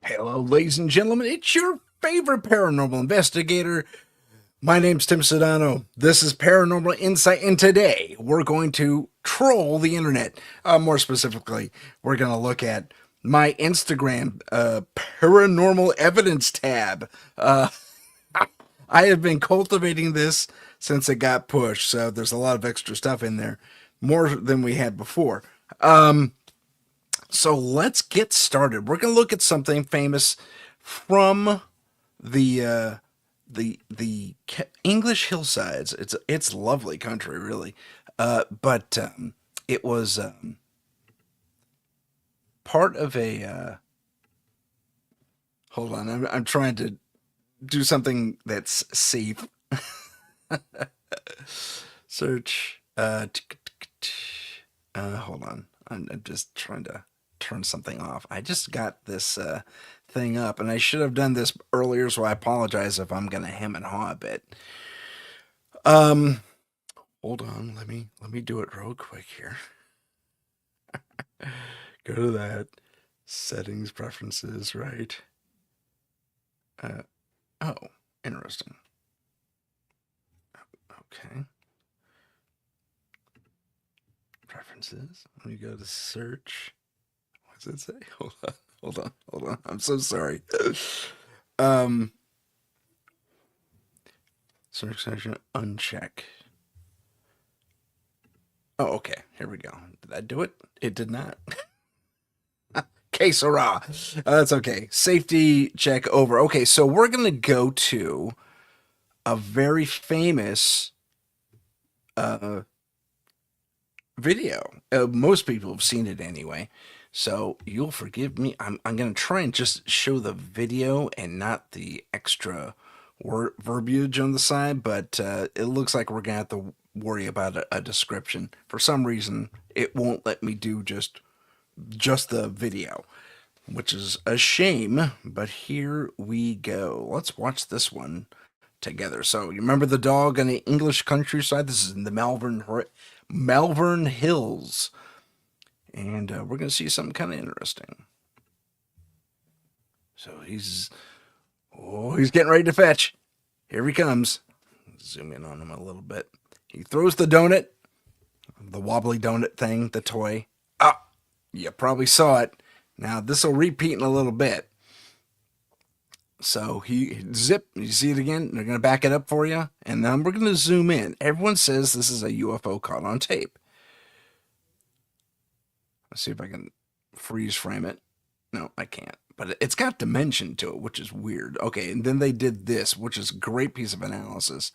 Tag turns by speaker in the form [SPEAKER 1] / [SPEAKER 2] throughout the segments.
[SPEAKER 1] Hello, ladies and gentlemen. It's your favorite paranormal investigator. My name's Tim Sedano. This is Paranormal Insight, and today we're going to troll the internet. More specifically, we're going to look at my Instagram paranormal evidence tab. I have been cultivating this since it got pushed, so there's a lot of extra stuff in there, more than we had before. So let's get started. We're going to look at something famous from the English hillsides. It's lovely country, really. But it was part of a. Hold on, I'm trying to do something that's safe. Search. Hold on. I'm just trying to turn something off. I just got this thing up, and I should have done this earlier, so I apologize if I'm gonna hem and haw a bit. Um, Hold on. Let me do it real quick here. Go to that settings preferences, right? Uh, oh, interesting. Okay. Preferences. Let me go to search. What does it say? Hold on. I'm so sorry. um, Search section uncheck. Oh, okay. Here we go. Did I do it? It did not. Que sera. That's okay. Safety check over. Okay, so we're gonna go to a very famous uh video. Most people have seen it anyway. So you'll forgive me. I'm going to try and just show the video and not the extra verbiage on the side, but it looks like we're going to have to worry about a description. For some reason, it won't let me do just the video, which is a shame, but here we go. Let's watch this one together. So you remember the dog on the English countryside? This is in the Malvern Hills. And we're going to see something kind of interesting. So he's getting ready to fetch. Here he comes. Zoom in on him a little bit. He throws the donut, the wobbly donut thing, the toy. Ah, you probably saw it. Now this will repeat in a little bit. So he zip, you see it again? They're going to back it up for you. And then we're going to zoom in. Everyone says this is a UFO caught on tape. Let's see if I can freeze frame it. No, I can't. But it's got dimension to it, which is weird. Okay, and then they did this, which is a great piece of analysis.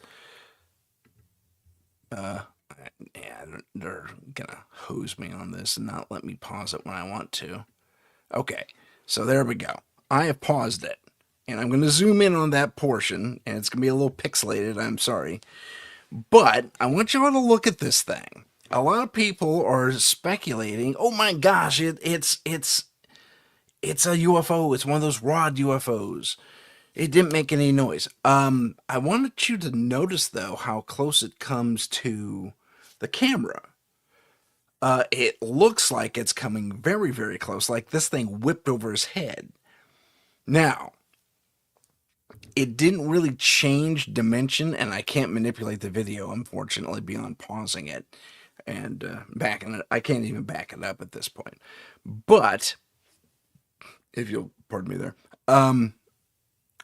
[SPEAKER 1] Yeah, they're gonna hose me on this and not let me pause it when I want to. Okay, so there we go. I have paused it, and I'm gonna zoom in on that portion, and it's gonna be a little pixelated. I'm sorry, but I want you all to look at this thing. A lot of people are speculating. Oh my gosh, it's a UFO. It's one of those rod UFOs. It didn't make any noise. I wanted you to notice though how close it comes to the camera. It looks like it's coming very, very close, like this thing whipped over his head. Now, it didn't really change dimension, and I can't manipulate the video, unfortunately, beyond pausing it and backing it. I can't even back it up at this point. But if you'll pardon me there,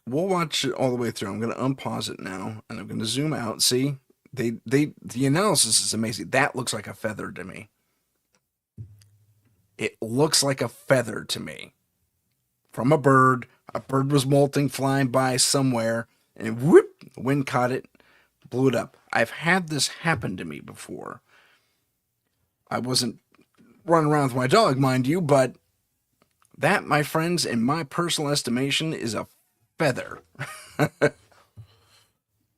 [SPEAKER 1] we'll watch it all the way through. I'm going to unpause it now, and I'm going to zoom out. See, the analysis is amazing. That looks like a feather to me. It looks like a feather to me from a bird. A bird was molting, flying by somewhere, and whoop, wind caught it, blew it up. I've had this happen to me before. I wasn't running around with my dog, mind you, but that, my friends, in my personal estimation, is a feather.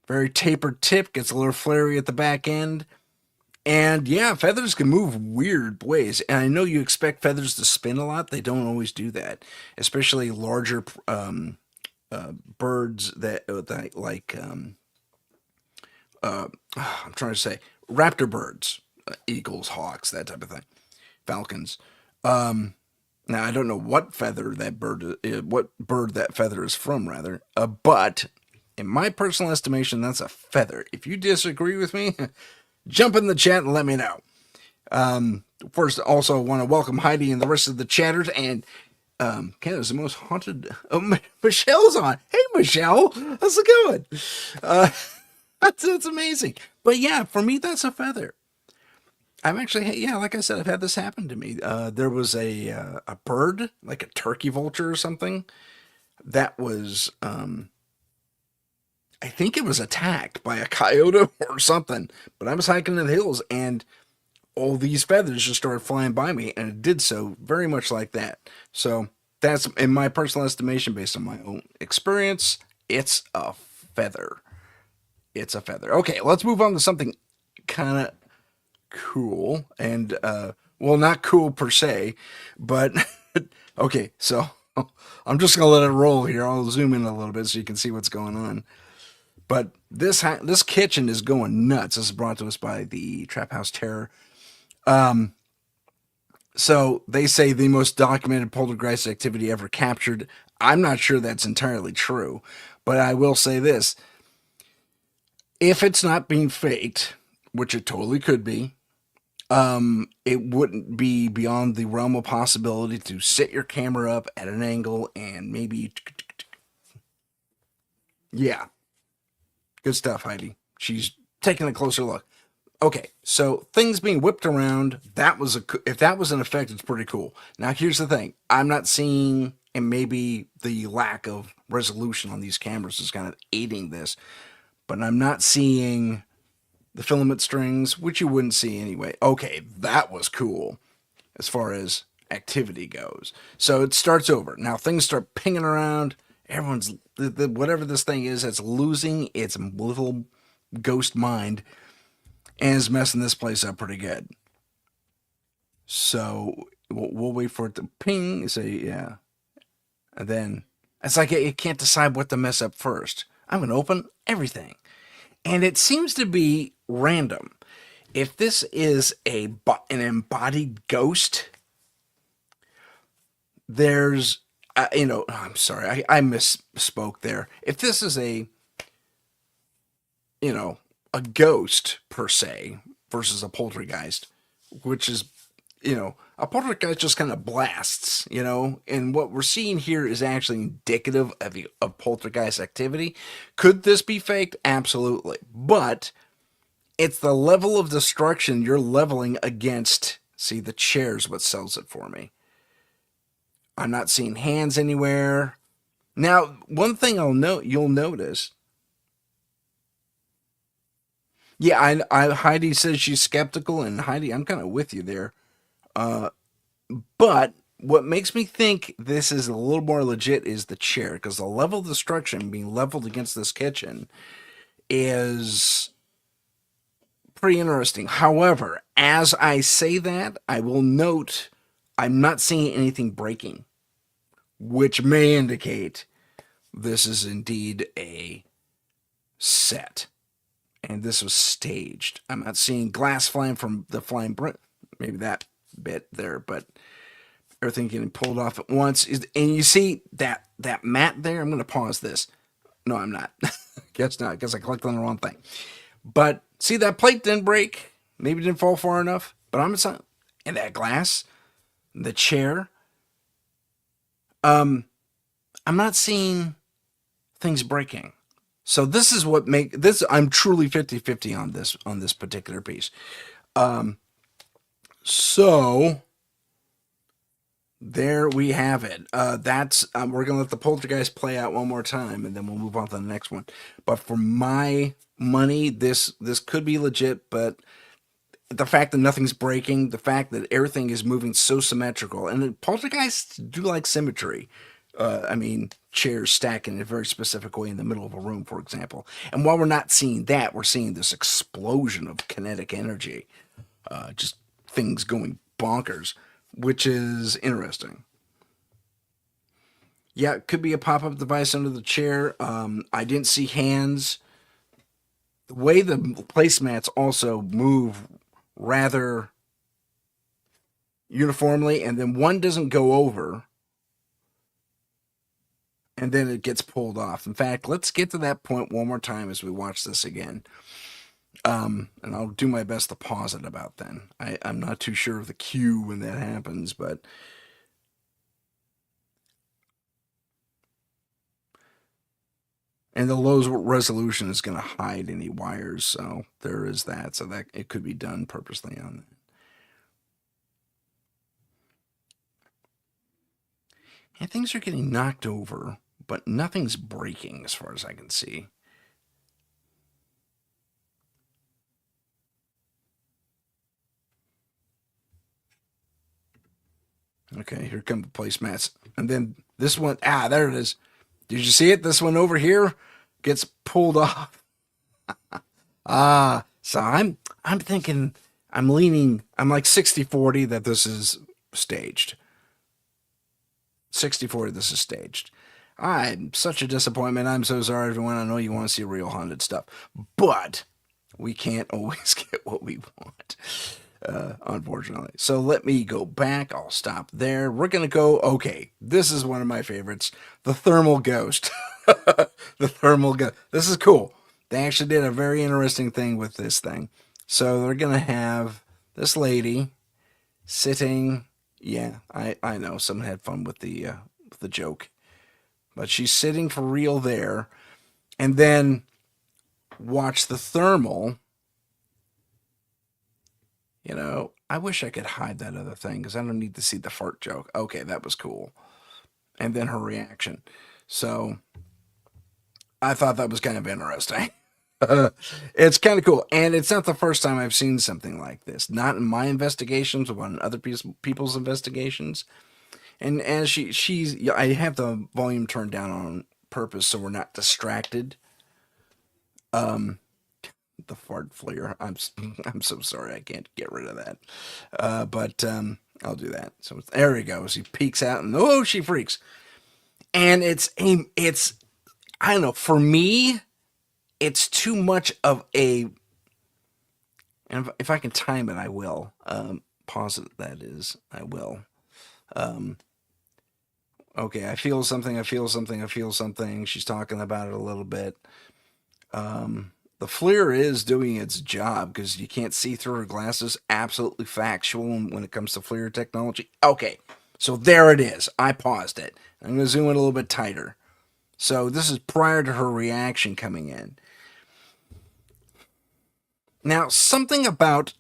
[SPEAKER 1] Very tapered tip, gets a little flary at the back end. And yeah, feathers can move weird ways. And I know you expect feathers to spin a lot. They don't always do that, especially larger birds that like I'm trying to say raptor birds, eagles, hawks, that type of thing, falcons. Now I don't know what bird that feather is from, rather. But in my personal estimation, that's a feather. If you disagree with me, jump in the chat and let me know. First, also want to welcome Heidi and the rest of the chatters. And Canada's the most haunted. Oh, Michelle's on. Hey, Michelle, how's it going? Uh, that's amazing. But yeah, for me, that's a feather. I'm actually, yeah, like I said, I've had this happen to me. There was a bird, like a turkey vulture or something, that was, I think it was attacked by a coyote or something. But I was hiking in the hills, and all these feathers just started flying by me, and it did so very much like that. So that's, in my personal estimation, based on my own experience, it's a feather. It's a feather. Okay, let's move on to something kind of cool and well, not cool per se, but okay, so I'm just gonna let it roll here. I'll zoom in a little bit so you can see what's going on. But this kitchen is going nuts. This is brought to us by the Trap House Terror. So they say the most documented poltergeist activity ever captured. I'm not sure that's entirely true, but I will say this: if it's not being faked, which it totally could be, it wouldn't be beyond the realm of possibility to set your camera up at an angle and maybe, yeah, good stuff, Heidi. She's taking a closer look. Okay, so things being whipped around, that was if that was an effect, it's pretty cool. Now here's the thing: I'm not seeing, and maybe the lack of resolution on these cameras is kind of aiding this, but I'm not seeing the filament strings, which you wouldn't see anyway. Okay, that was cool as far as activity goes. So it starts over. Now things start pinging around. Everyone's whatever this thing is, it's losing its little ghost mind and is messing this place up pretty good. So we'll wait for it to ping. Say yeah, and then it's like it can't decide what to mess up first. I'm gonna open everything, and it seems to be random. If this is an embodied ghost, there's I'm sorry, I misspoke there. If this is you know a ghost per se versus a poltergeist, which is a poltergeist just kind of blasts, and what we're seeing here is actually indicative of poltergeist activity. Could this be faked? Absolutely, but it's the level of destruction you're leveling against. See, the chair's what sells it for me. I'm not seeing hands anywhere. Now, one thing you'll notice. Yeah, Heidi says she's skeptical, and Heidi, I'm kind of with you there. Uh, but what makes me think this is a little more legit is the chair, because the level of destruction being leveled against this kitchen is pretty interesting. However, as I say that, I will note I'm not seeing anything breaking, which may indicate this is indeed a set and this was staged. I'm not seeing glass flying from the flying brick, maybe that bit there, but everything getting pulled off at once. And you see that mat there? I'm going to pause this. No, I'm not. Guess not, because I clicked on the wrong thing. But see, that plate didn't break. Maybe it didn't fall far enough. But and that glass, the chair. I'm not seeing things breaking. So this is what make this. I'm truly 50-50 on this particular piece. So there we have it. That's we're gonna let the poltergeist play out one more time, and then we'll move on to the next one. But for my money, this could be legit, but the fact that nothing's breaking, the fact that everything is moving so symmetrical, and the poltergeists do like symmetry. I mean, chairs stacked in a very specific way in the middle of a room, for example. And while we're not seeing that, we're seeing this explosion of kinetic energy. just things going bonkers, which is interesting. Yeah, it could be a pop up device under the chair. I didn't see hands. The way the placemats also move rather uniformly, and then one doesn't go over, and then it gets pulled off. In fact, let's get to that point one more time as we watch this again. And I'll do my best to pause it about then. I'm not too sure of the cue when that happens, but and the low resolution is going to hide any wires, so there is that. So that it could be done purposely on that. And things are getting knocked over, but nothing's breaking as far as I can see. Okay, here come the placemats. And then this one, there it is. Did you see it? This one over here gets pulled off. So I'm thinking I'm leaning I'm like 60-40 that this is staged. 60-40 this is staged. I'm such a disappointment. I'm so sorry everyone. I know you want to see real haunted stuff. But we can't always get what we want. Unfortunately. So let me go back. I'll stop there. We're going to go. Okay, this is one of my favorites, the thermal ghost. The thermal ghost. This is cool. They actually did a very interesting thing with this thing. So they're going to have this lady sitting. Yeah, I know. Someone had fun with the joke. But she's sitting for real there. And then watch the thermal. I wish I could hide that other thing because I don't need to see the fart joke. Okay, that was cool. And then her reaction. So I thought that was kind of interesting. It's kind of cool. And it's not the first time I've seen something like this. Not in my investigations, but in other people's investigations. And as I have the volume turned down on purpose so we're not distracted. Um, the fart flare. I'm so sorry. I can't get rid of that. But I'll do that. So there he goes. He peeks out and oh, she freaks. And it's I don't know. For me, it's too much of a. And if I can time it, I will. Pause it. That is, I will. Um, okay, I feel something. I feel something. I feel something. She's talking about it a little bit. The FLIR is doing its job because you can't see through her glasses. Absolutely factual when it comes to FLIR technology. Okay, so there it is. I paused it. I'm going to zoom in a little bit tighter. So this is prior to her reaction coming in. Now, something about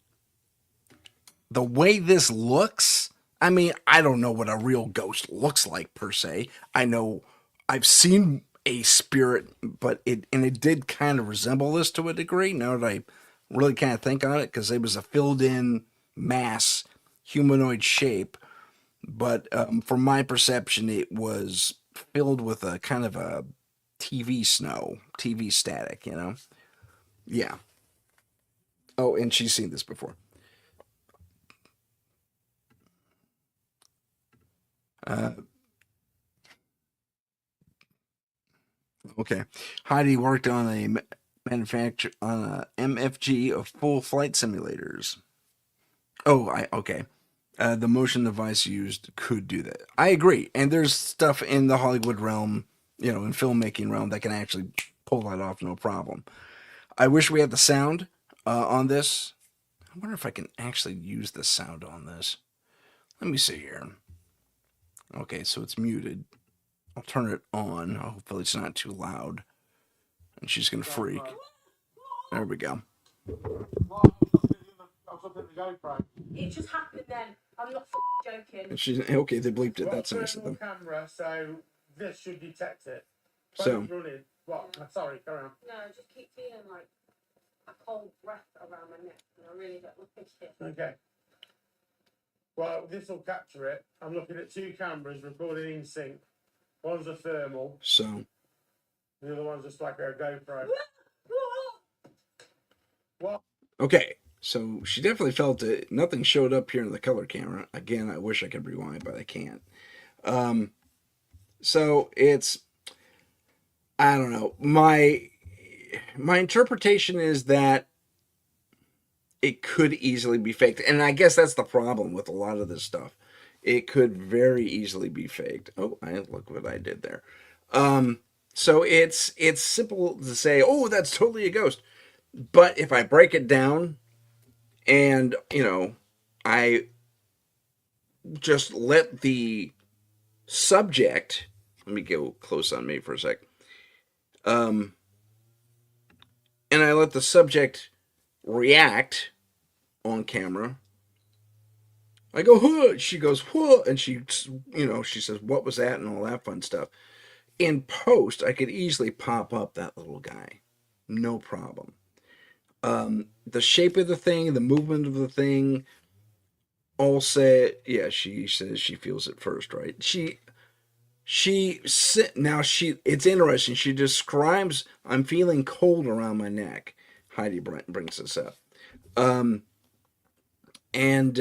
[SPEAKER 1] the way this looks. I mean, I don't know what a real ghost looks like per se. I know I've seen a spirit, but it did kind of resemble this to a degree. Now that I really kind of think on it, because it was a filled-in mass humanoid shape, but from my perception, it was filled with a kind of a TV snow, TV static. Yeah. Oh, and she's seen this before. Uh, Okay. Heidi worked on a manufacture on a MFG of full flight simulators. Oh, I okay. The motion device used could do that. I agree. And there's stuff in the Hollywood realm, in filmmaking realm that can actually pull that off no problem. I wish we had the sound on this. I wonder if I can actually use the sound on this. Let me see here. Okay, so it's muted. I'll turn it on. Hopefully it's not too loud. And she's gonna freak. There we go.
[SPEAKER 2] It just happened then. I'm not joking.
[SPEAKER 1] She's okay. They bleeped it. That's nice of them.
[SPEAKER 2] Camera, so this should detect it.
[SPEAKER 1] So
[SPEAKER 2] running. What? Sorry, carry on. No, just keep feeling like a cold breath around my neck, and I really don't like it. Okay. Well, this will capture it. I'm looking at two cameras recording in sync. One's a thermal.
[SPEAKER 1] So.
[SPEAKER 2] The other one's just like a GoPro. What?
[SPEAKER 1] Okay. So she definitely felt it. Nothing showed up here in the color camera. Again, I wish I could rewind, but I can't. Um, so it's, I don't know. My interpretation is that it could easily be faked, and I guess that's the problem with a lot of this stuff. It could very easily be faked. Oh, I look what I did there. Um, so it's simple to say, oh, that's totally a ghost. But if I break it down and I just let the subject, let me go close on me for a sec, um, and I let the subject react on camera. I go, huh. She goes, huh. And she says, what was that? And all that fun stuff. In post, I could easily pop up that little guy. No problem. The shape of the thing, the movement of the thing, all say, yeah, she says she feels it first, right? Now it's interesting. She describes, I'm feeling cold around my neck. Heidi brings this up. Um, and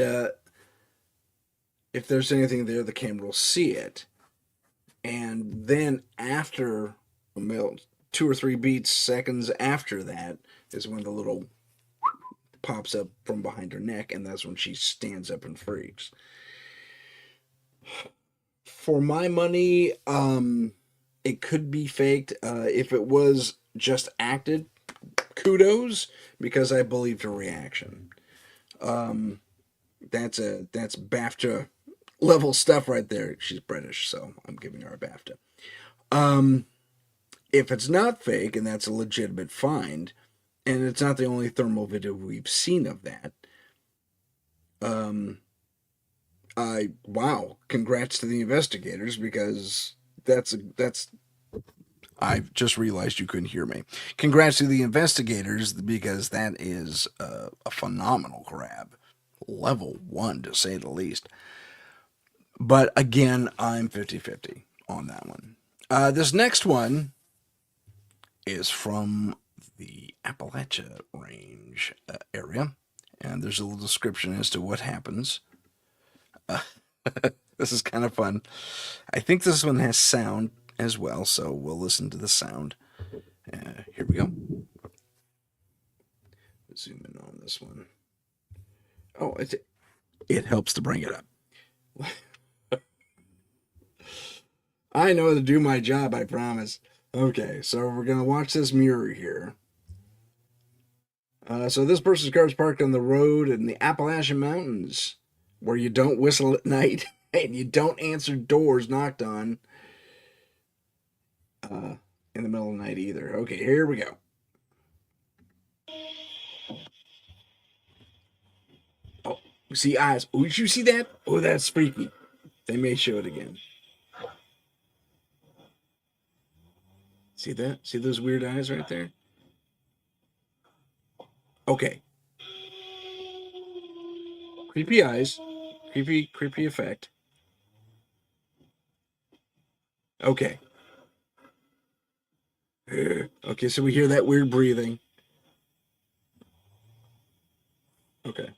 [SPEAKER 1] if there's anything there, the camera will see it. And then after, well, 2 or 3 seconds after that is when the little pops up from behind her neck, and that's when she stands up and freaks. For my money, it could be faked. If it was just acted, kudos, because I believed her reaction. Um, that's BAFTA level stuff right there. She's British, so I'm giving her a BAFTA. Um, if it's not fake and that's a legitimate find, and it's not the only thermal video we've seen of that, um, I wow, congrats to the investigators because that's. I just realized you couldn't hear me. Congrats to the investigators because that is a phenomenal grab, level one to say the least. But again, I'm 50-50 on that one. This next one is from the Appalachia Range area, and there's a little description as to what happens. Uh, this is kind of fun. I think this one has sound as well, so we'll listen to the sound. Here we go. Zoom in on this one. Oh, it helps to bring it up. I know how to do my job, I promise. Okay, so we're gonna watch this mirror here. So this person's car is parked on the road in the Appalachian Mountains, where you don't whistle at night and you don't answer doors knocked on in the middle of the night either. Okay, here we go. Oh, see eyes. Oh, did you see that? Oh, that's freaky. They may show it again. See that? See those weird eyes right there? Okay. Creepy eyes. Creepy effect. Okay. Okay, so we hear that weird breathing. Okay.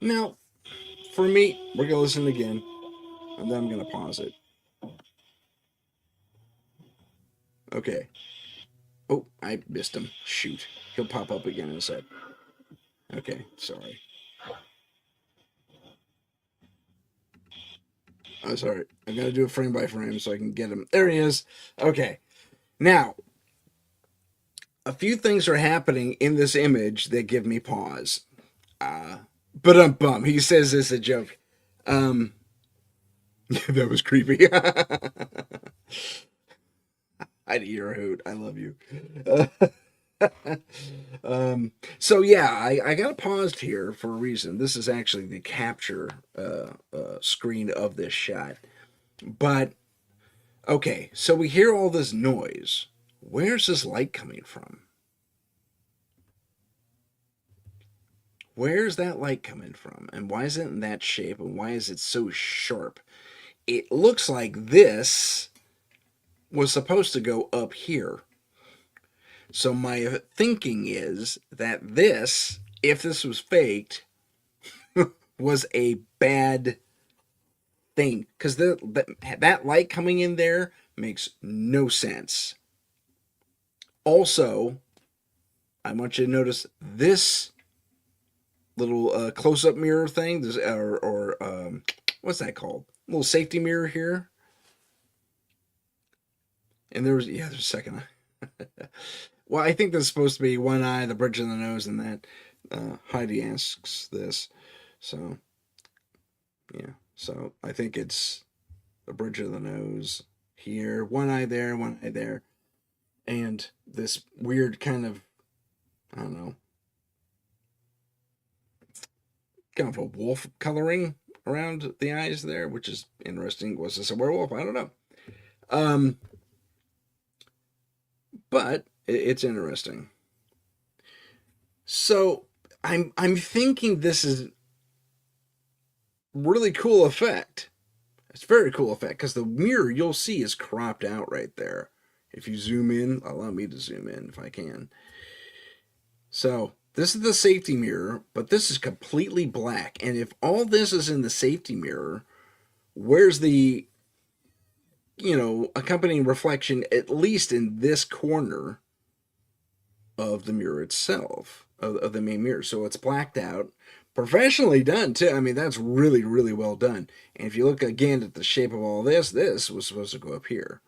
[SPEAKER 1] Now, for me, we're going to listen again, and then I'm going to pause it. Okay. Oh, I missed him. Shoot. He'll pop up again in a sec. Okay, sorry. Oh, sorry. I gotta do it frame by frame so I can get him. There he is. Okay. Now, a few things are happening in this image that give me pause. But bum. He says this a joke. Um, that was creepy. I'd hear a hoot. I love you. So yeah, I got paused here for a reason. This is actually the capture screen of this shot. But okay, so we hear all this noise. Where's this light coming from? Where's that light coming from? And why is it in that shape? And why is it so sharp? It looks like this was supposed to go up here. So my thinking is that this, if this was faked, was a bad thing because that light coming in there makes no sense. Also, I want you to notice this little close-up mirror thing, this, or what's that called? A little safety mirror here. And there's a second eye. Well, I think there's supposed to be one eye, the bridge of the nose, and that. Heidi asks this, so yeah. So I think it's the bridge of the nose here, one eye there, and this weird kind of, I don't know, kind of a wolf coloring around the eyes there, which is interesting. Was this a werewolf? I don't know. Um, but it's interesting. So I'm thinking this is really cool effect. It's a very cool effect because the mirror you'll see is cropped out right there. If you zoom in, allow me to zoom in if I can. So this is the safety mirror, but this is completely black. And if all this is in the safety mirror, where's the, accompanying reflection, at least in this corner of the mirror itself, of the main mirror? So it's blacked out. Professionally done, too. I mean, that's really, really well done. And if you look again at the shape of all this was supposed to go up here.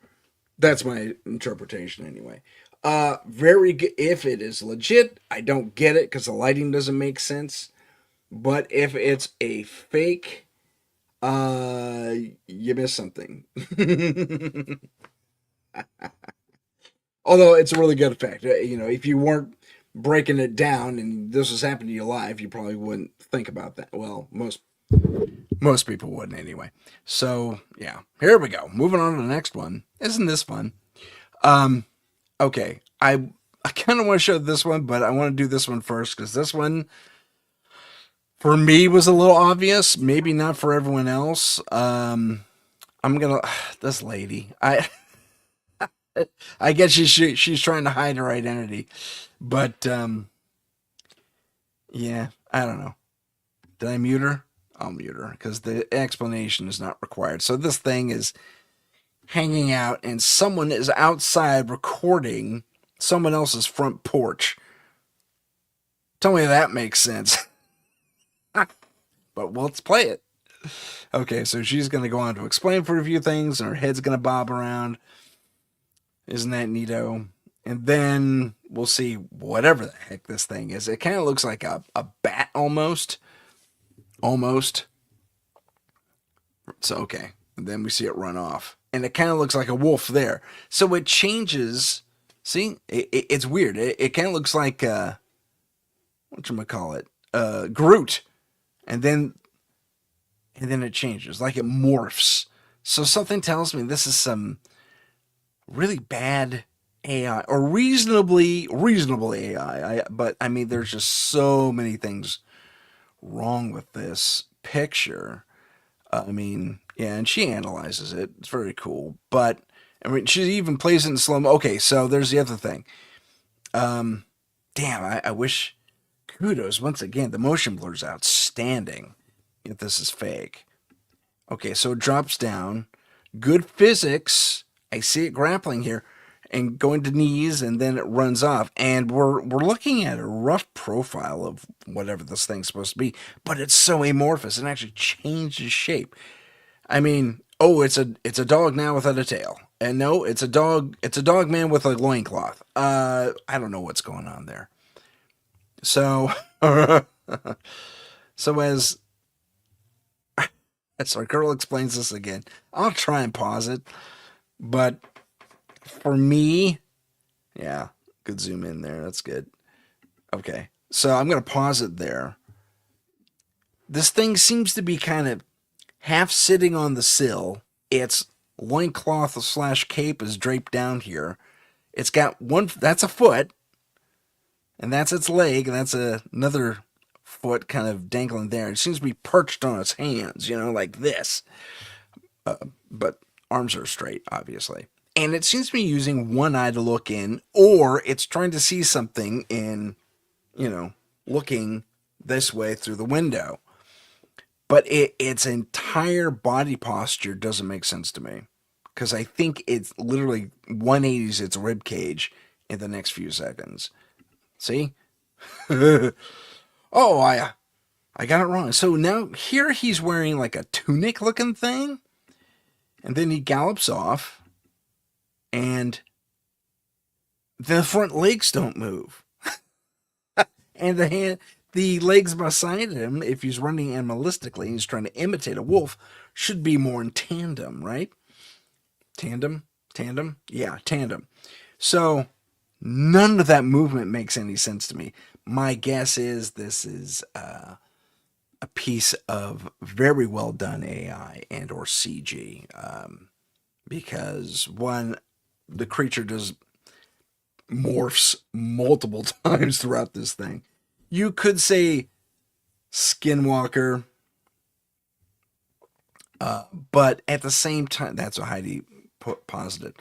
[SPEAKER 1] That's my interpretation, anyway. Very good. If it is legit, I don't get it because the lighting doesn't make sense. But if it's a fake, you missed something. Although it's a really good effect. If you weren't breaking it down and this was happening to you live, you probably wouldn't think about that. Well, most people wouldn't anyway. So yeah, here we go. Moving on to the next one. Isn't this fun? Okay, I kind of want to show this one, but I want to do this one first because this one for me was a little obvious. Maybe not for everyone else. I'm gonna this lady. I guess she's trying to hide her identity, but yeah, I don't know. Did I mute her? I'll mute her because the explanation is not required. So this thing is hanging out, and someone is outside recording someone else's front porch. Tell me that makes sense. But let's play it. Okay, so she's going to go on to explain for a few things, and her head's going to bob around. Isn't that neato? And then we'll see whatever the heck this thing is. It kind of looks like a bat almost. Almost. So, okay. And then we see it run off. And it kind of looks like a wolf there. So it changes. See? It's weird. It kind of looks like, whatchamacallit? Groot. And then it changes. Like it morphs. So something tells me this is some really bad AI. Or reasonable AI. But, I mean, there's just so many things wrong with this picture. I mean, yeah, and she analyzes it. It's very cool. But, I mean, she even plays it in slow mo. Okay, so there's the other thing. Damn, I wish. Kudos, once again, the motion blur's outstanding. If this is fake. Okay, so it drops down. Good physics. I see it grappling here and going to knees, and then it runs off. And we're looking at a rough profile of whatever this thing's supposed to be, but it's so amorphous. It actually changes shape. I mean, oh, it's a dog now without a tail. And no, it's a dog man with a loincloth. I don't know what's going on there. So so as our girl explains this again, I'll try and pause it. But for me, yeah, good zoom in there. That's good. Okay. So I'm going to pause it there. This thing seems to be kind of half sitting on the sill. Its loincloth / cape is draped down here. It's got that's a foot, and that's its leg, and that's another foot kind of dangling there. It seems to be perched on its hands, like this. But arms are straight, obviously. and it seems to be using one eye to look in, or it's trying to see something in, you know, looking this way through the window. But its entire body posture doesn't make sense to me because I think it's literally 180s its rib cage in the next few seconds. See? Oh, I got it wrong. So now here he's wearing like a tunic looking thing, and then he gallops off, and the front legs don't move, and the legs beside him, if he's running animalistically, he's trying to imitate a wolf, should be more in tandem, right? Tandem, yeah, tandem. So none of that movement makes any sense to me. My guess is this is a piece of very well done AI and or CG, because one, the creature just morphs multiple times throughout this thing. You could say Skinwalker, but at the same time, that's what Heidi posited.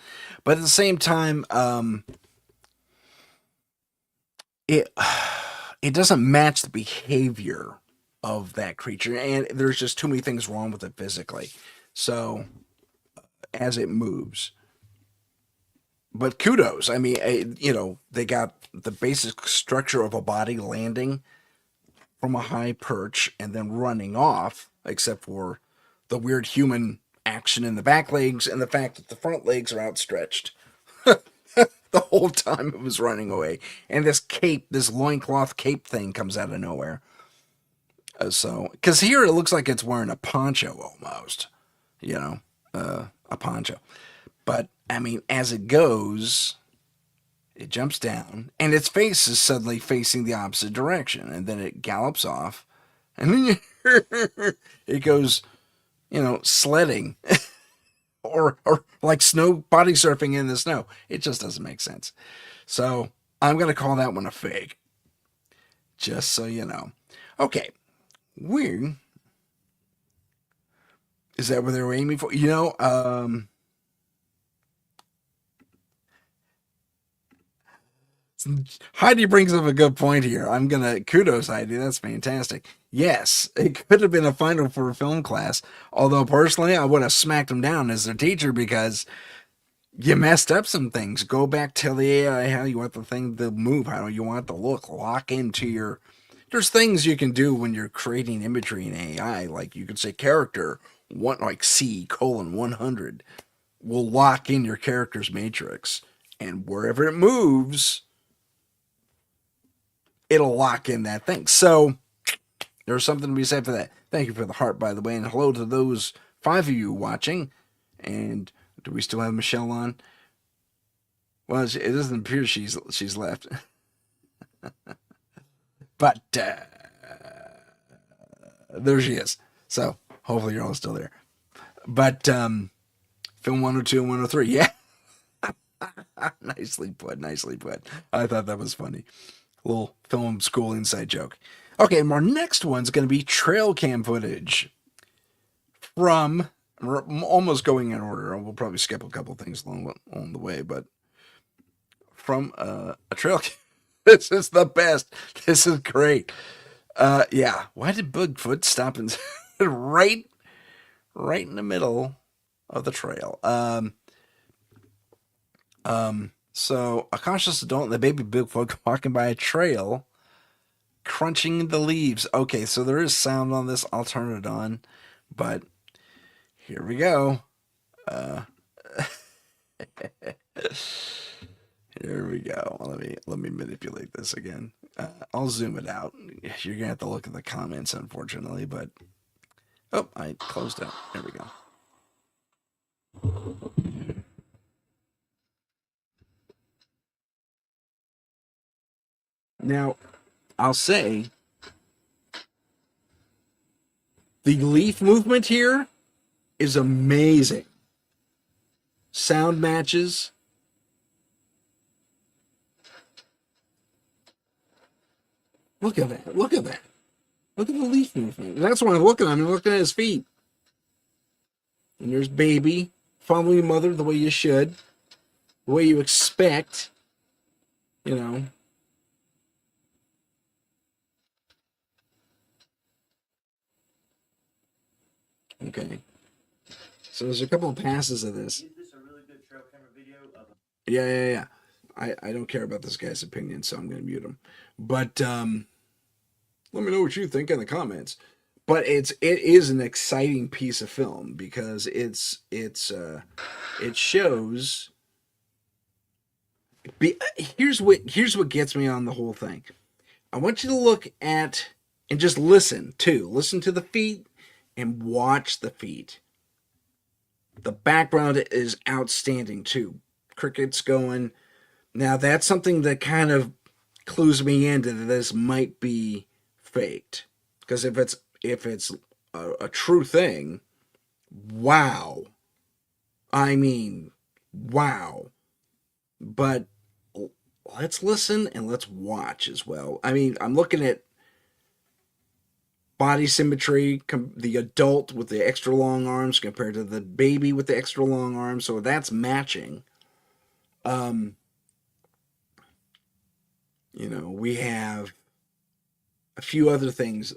[SPEAKER 1] But at the same time, it it doesn't match the behavior of that creature, and there's just too many things wrong with it physically. So as it moves, but kudos. I mean, they got the basic structure of a body landing from a high perch and then running off, except for the weird human action in the back legs and the fact that the front legs are outstretched the whole time it was running away. And this cape, this loincloth cape thing comes out of nowhere. Because here it looks like it's wearing a poncho almost, a poncho. But, I mean, as it goes, it jumps down, and its face is suddenly facing the opposite direction, and then it gallops off, and then it goes, sledding, or like snow body surfing in the snow. It just doesn't make sense. So I'm going to call that one a fake, just so you know. Okay, weird. Is that what they were aiming for? Heidi brings up a good point here. I'm gonna kudos Heidi. That's fantastic. Yes, it could have been a final for a film class. Although personally, I would have smacked him down as their teacher because you messed up some things. Go back, tell the AI how you want the thing to move, how you want it to look. Lock into your. There's things you can do when you're creating imagery in AI. Like you could say character one, like C:100 will lock in your character's matrix, and wherever it moves, it'll lock in that thing. So there's something to be said for that. Thank you for the heart, by the way, and hello to those 5 of you watching. And do we still have Michelle on? Well, it doesn't appear she's left. But there she is. So hopefully you're all still there. But film 102 and 103, yeah. Nicely put. I thought that was funny. Little film school inside joke. Okay, our next one's going to be trail cam footage from, we're almost going in order. We'll probably skip a couple things along the way, but from a trail cam. This is the best. This is great. Yeah. Why did Bigfoot stop in right in the middle of the trail? So a conscious adult and the baby Bigfoot walking by a trail, crunching the leaves. Okay, so there is sound on this. I'll turn it on, but here we go. Here we go. Let me manipulate this again. I'll zoom it out. You're gonna have to look at the comments, unfortunately, but I closed it. There we go. Now, I'll say the leaf movement here is amazing. Sound matches. Look at that. Look at the leaf movement. That's what I'm looking at. I'm looking at his feet. And there's baby following mother the way you should. the way you expect, you know. Okay. So there's a couple of passes of this. Yeah, yeah, yeah. I don't care about this guy's opinion, so I'm going to mute him. But let me know what you think in the comments. But it is an exciting piece of film because it shows. Here's what gets me on the whole thing. I want you to look at and just listen too. Listen to the feet and watch the feet. The background is outstanding too. Crickets going. Now that's something that kind of clues me into that this might be faked. Because if it's a true thing, wow. I mean, wow. But let's listen and let's watch as well. I mean, I'm looking at body symmetry, the adult with the extra long arms compared to the baby with the extra long arms, so that's matching. Um, we have a few other things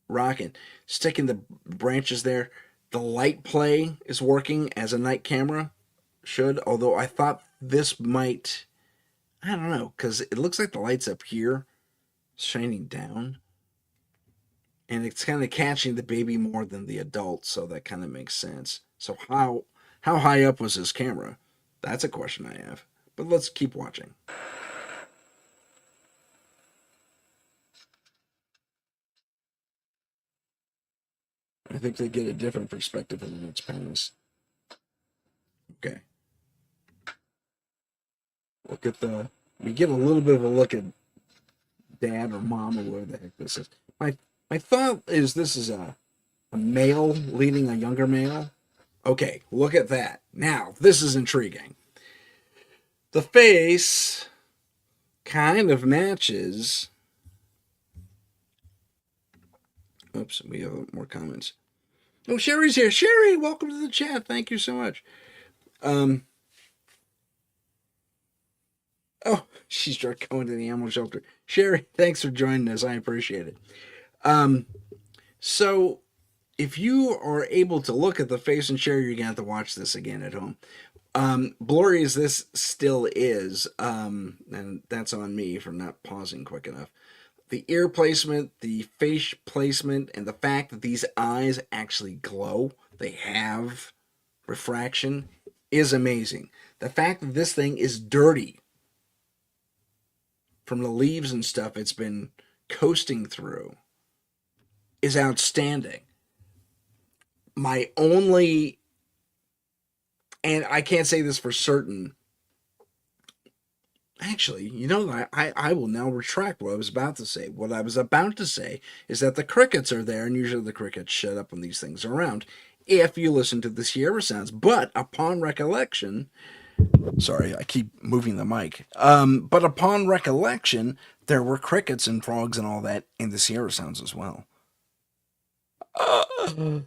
[SPEAKER 1] rocking. Sticking the branches there. The light play is working as a night camera should, although I thought this might, I don't know, because it looks like the light's up here shining down. And it's kind of catching the baby more than the adult, so that kind of makes sense. So how high up was this camera? That's a question I have. But let's keep watching. I think they get a different perspective in the next panels. Okay. Look at we get a little bit of a look at dad or mom or whatever the heck this is. My thought is this is a male leading a younger male. Okay, look at that. Now, this is intriguing. The face kind of matches. Oops, we have more comments. Oh, Sherry's here. Sherry, welcome to the chat. Thank you so much. Oh, she's going to the animal shelter. Sherry, thanks for joining us. I appreciate it. So if you are able to look at the face and Sherry, you're going to have to watch this again at home. Blurry as this still is, and that's on me for not pausing quick enough. The ear placement, the face placement, and the fact that these eyes actually glow, they have refraction, is amazing. The fact that this thing is dirty from the leaves and stuff it's been coasting through is outstanding. My only, and I can't say this for certain, actually, I will now retract what I was about to say. What I was about to say is that the crickets are there, and usually the crickets shut up when these things are around, if you listen to the Sierra sounds. But upon recollection, sorry, I keep moving the mic. But upon recollection, there were crickets and frogs and all that in the Sierra sounds as well.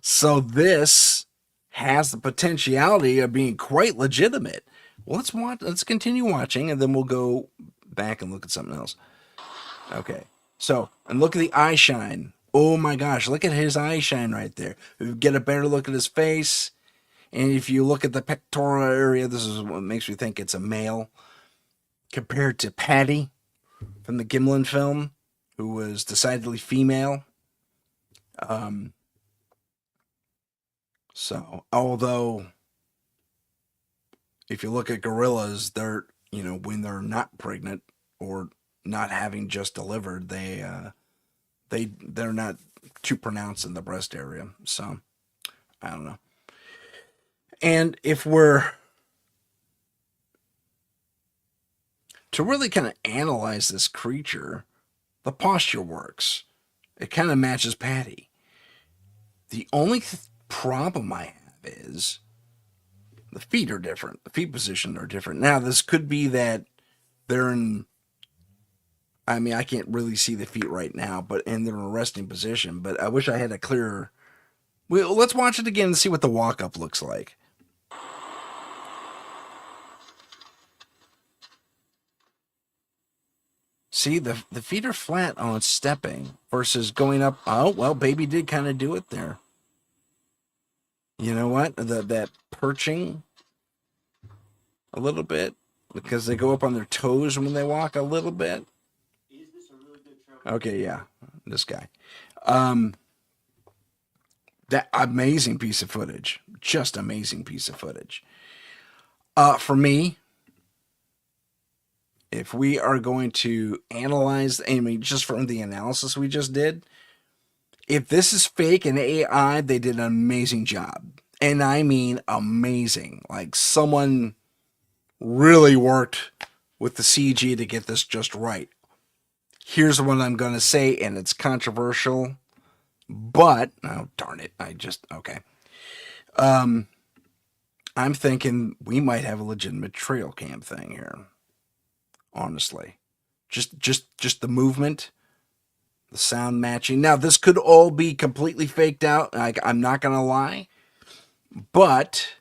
[SPEAKER 1] So this has the potentiality of being quite legitimate. Well, let's continue watching, and then we'll go back and look at something else. Okay. So, and look at the eye shine. Oh my gosh, look at his eye shine right there. We get a better look at his face. And if you look at the pectoral area, this is what makes me think it's a male. Compared to Patty from the Gimlin film, who was decidedly female. So, although if you look at gorillas, they're, when they're not pregnant or not having just delivered, they're not too pronounced in the breast area. So, I don't know. And if we're to really kind of analyze this creature, the posture works. It kind of matches Patty. The only problem I have is the feet are different. The feet position are different. Now, this could be that they're in, I mean, I can't really see the feet right now, and they're in a resting position, but I wish I had a clearer. Well, let's watch it again and see what the walk up looks like. see, the feet are flat on stepping versus going up. Oh, well, baby did kind of do it there. You know what? That perching a little bit because they go up on their toes when they walk a little bit. Okay, yeah, this guy. Um, that amazing piece of footage, just amazing piece of footage. For me, if we are going to analyze, I mean, just from the analysis we just did, if this is fake and AI, they did an amazing job. And I mean amazing. Like someone really worked with the CG to get this just right. Here's what I'm going to say, and it's controversial, but, oh, darn it. Okay. Um, I'm thinking we might have a legitimate trail cam thing here. Honestly. Just the movement, the sound matching. Now, this could all be completely faked out. I'm not going to lie. But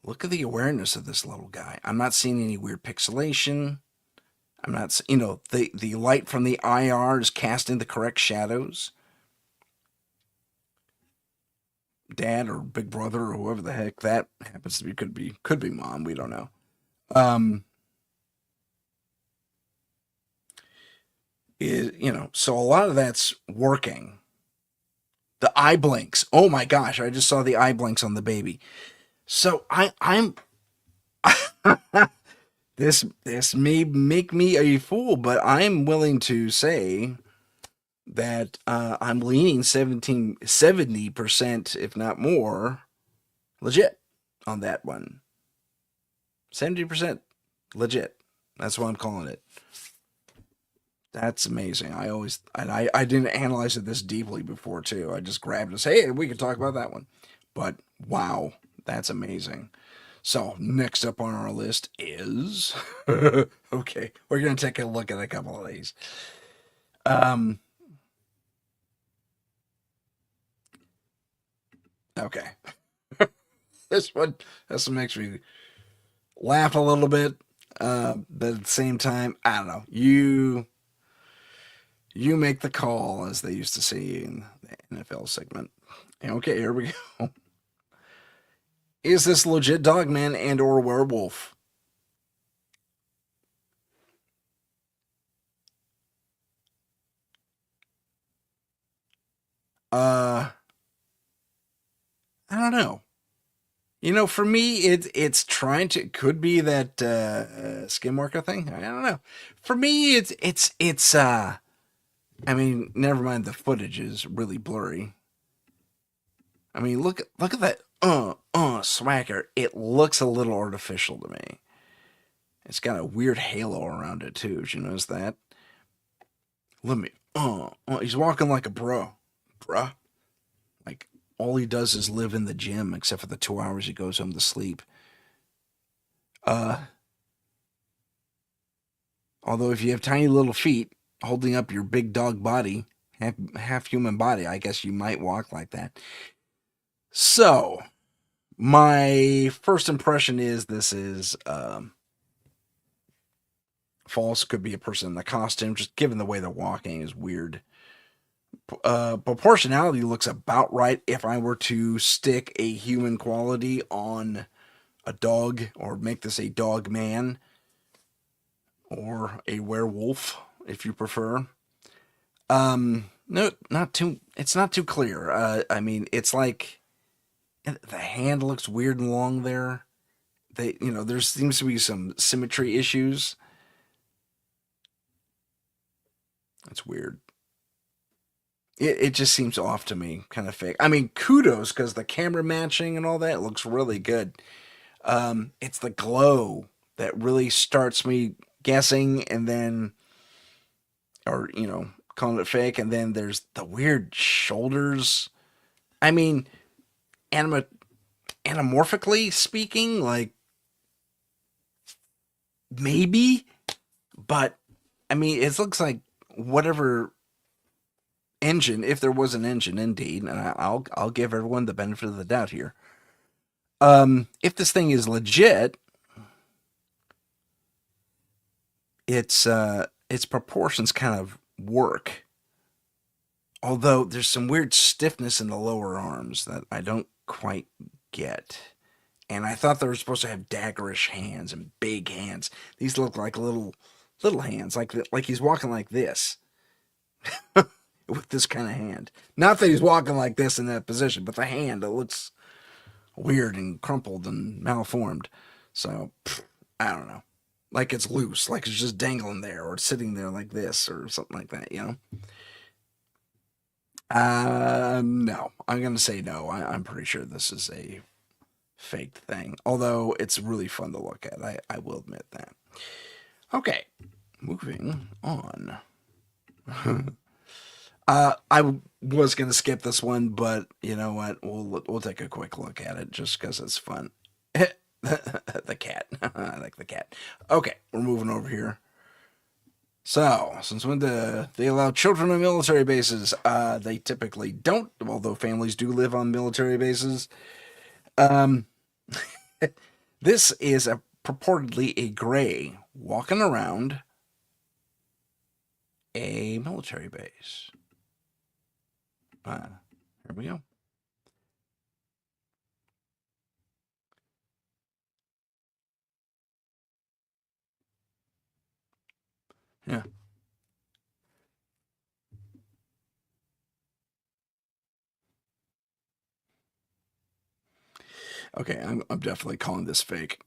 [SPEAKER 1] look at the awareness of this little guy. I'm not seeing any weird pixelation. I'm not, the light from the IR is casting the correct shadows. Dad or big brother or whoever the heck that happens to be could be mom. We don't know. So a lot of that's working. The eye blinks. Oh my gosh, I just saw the eye blinks on the baby. So I'm this may make me a fool, but I'm willing to say that I'm leaning 70%, if not more, legit on that one. 70% legit. That's what I'm calling it. That's amazing. I didn't analyze it this deeply before too. I just grabbed it and say, hey, we can talk about that one. But wow, that's amazing. So next up on our list is okay. We're gonna take a look at a couple of these. Okay. This one makes me laugh a little bit, but at the same time, I don't know. You make the call, as they used to say in the NFL segment. Okay, here we go. Is this legit Dogman and or werewolf? Uh, I don't know. For me, it's trying to could be that skinwalker thing. I don't know. For me, it's. I mean, never mind. The footage is really blurry. I mean, look at that swagger. It looks a little artificial to me. It's got a weird halo around it too. Did you notice that? Let me. He's walking like a bruh. Like all he does is live in the gym, except for the 2 hours he goes home to sleep. Uh, Although if you have tiny little feet holding up your big dog body, half human body, I guess you might walk like that. So my first impression is this is false. Could be a person in the costume, just given the way they're walking is weird. Proportionality looks about right if I were to stick a human quality on a dog or make this a dog man or a werewolf, if you prefer. No, not too. It's not too clear. I mean, it's like the hand looks weird and long there. There seems to be some symmetry issues. That's weird. It just seems off to me, kind of fake. I mean, kudos because the camera matching and all that looks really good. It's the glow that really starts me guessing, and then, or calling it fake, and then there's the weird shoulders. I mean, anima- anamorphically speaking, like maybe, but I mean, it looks like whatever engine, if there was an engine, indeed, and I'll give everyone the benefit of the doubt here. If this thing is legit, it's its proportions kind of work. Although there's some weird stiffness in the lower arms that I don't quite get. And I thought they were supposed to have daggerish hands and big hands. These look like little hands, like he's walking like this with this kind of hand. Not that he's walking like this in that position, but the hand, it looks weird and crumpled and malformed. So I don't know. Like it's loose, like it's just dangling there or sitting there like this or something like that, you know? No. I'm gonna say no. I'm pretty sure this is a faked thing. Although it's really fun to look at. I will admit that. Okay, moving on. I was gonna skip this one, but you know what? We'll take a quick look at it just because it's fun. The cat. I like the cat. Okay, we're moving over here. So, since when do they allow children on military bases? They typically don't, although families do live on military bases. Um, this is purportedly a gray walking around a military base. Here we go. Yeah. Okay, I'm definitely calling this fake.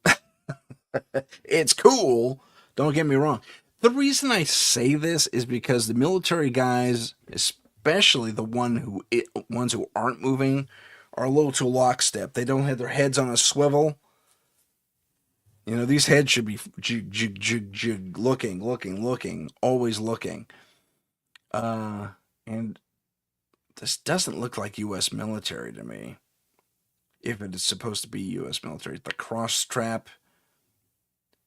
[SPEAKER 1] It's cool. Don't get me wrong. The reason I say this is because the military guys, especially the ones who aren't moving, are a little too lockstep. They don't have their heads on a swivel. You know, these heads should be jig, jig, jig, jig, looking, always looking. Uh, and this doesn't look like U.S. military to me. If it is supposed to be U.S. military, the cross strap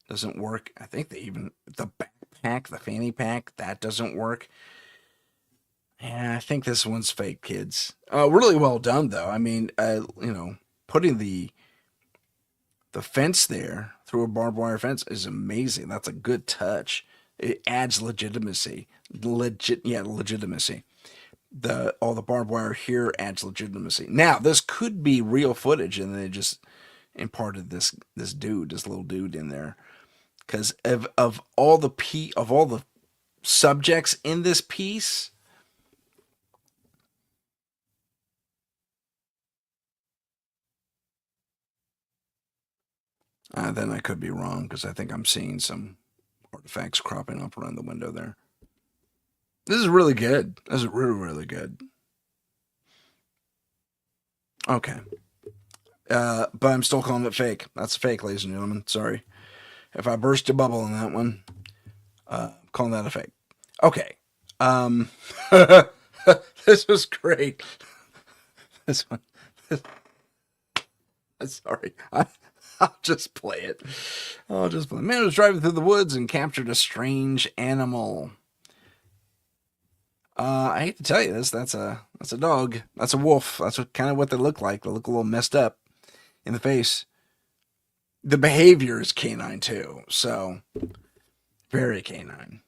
[SPEAKER 1] doesn't work. I think the backpack, the fanny pack, that doesn't work. Yeah, I think this one's fake, kids. Really well done though. I mean, putting the fence there through a barbed wire fence is amazing. That's a good touch. It adds legitimacy. Legitimacy. The all the barbed wire here adds legitimacy. Now, this could be real footage, and they just imparted this little dude in there. Because of all the subjects in this piece, then I could be wrong because I think I'm seeing some artifacts cropping up around the window there. This is really good. This is really, really good. Okay. But I'm still calling it fake. That's fake, ladies and gentlemen. Sorry. If I burst your bubble on that one, I'm calling that a fake. Okay. Um, this was great. This one. Sorry. I'll just play it. I'll just play. Man was driving through the woods and captured a strange animal. I hate to tell you this. That's a dog. That's a wolf. That's kind of what they look like. They look a little messed up in the face. The behavior is canine too, so very canine.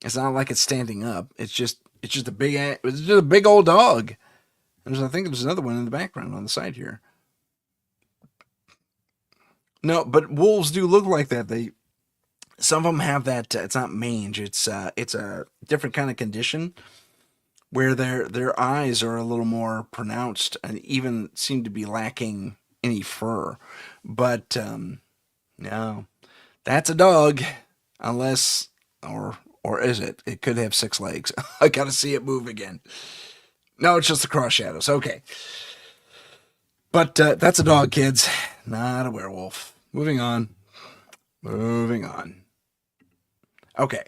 [SPEAKER 1] It's not like it's standing up. It's just a big old dog. And I think there's another one in the background on the side here. No, but wolves do look like that. Some of them have that. It's not mange. It's a different kind of condition where their eyes are a little more pronounced and even seem to be lacking any fur. But no, that's a dog, unless or is it? It could have six legs. I gotta see it move again. No, it's just the cross shadows. Okay, but that's a dog, kids, not a werewolf. Moving on. Moving on. Okay,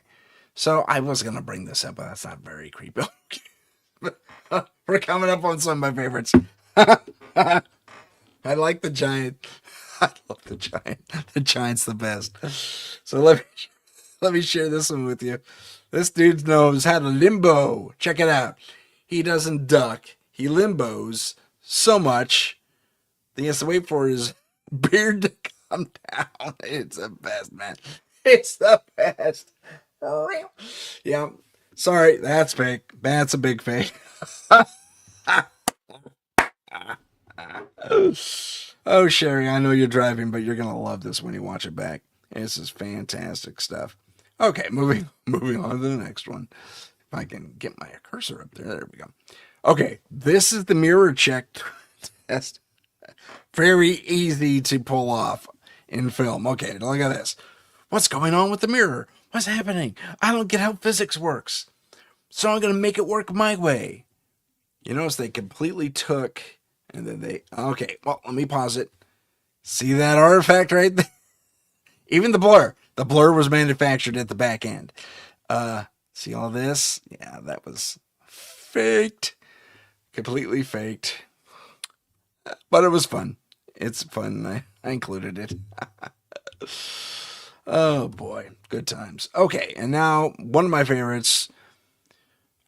[SPEAKER 1] so I was gonna bring this up, but that's not very creepy. We're coming up on some of my favorites. I like the giant. I love the giant. The giant's the best. So let me share this one with you. This dude's nose had a limbo. Check it out. He doesn't duck. He limbos so much that he has to wait for his beard to come down. It's the best, man. It's the best. Yeah. Sorry, that's fake. That's a big fake. Oh, Sherry, I know you're driving, but you're gonna love this when you watch it back. This is fantastic stuff. Okay, moving on to the next one. If I can get my cursor up there, there we go. Okay, this is the mirror check test. Very easy to pull off in film. Okay, look at this. What's going on with the mirror? What's happening? I don't get how physics works. So I'm going to make it work my way. You notice they completely took, and then okay, well, let me pause it. See that artifact right there? Even the blur. The blur was manufactured at the back end. See all this? Yeah, that was faked. Completely faked. But it was fun. It's fun. I included it. Oh boy, good times. Okay, and now one of my favorites.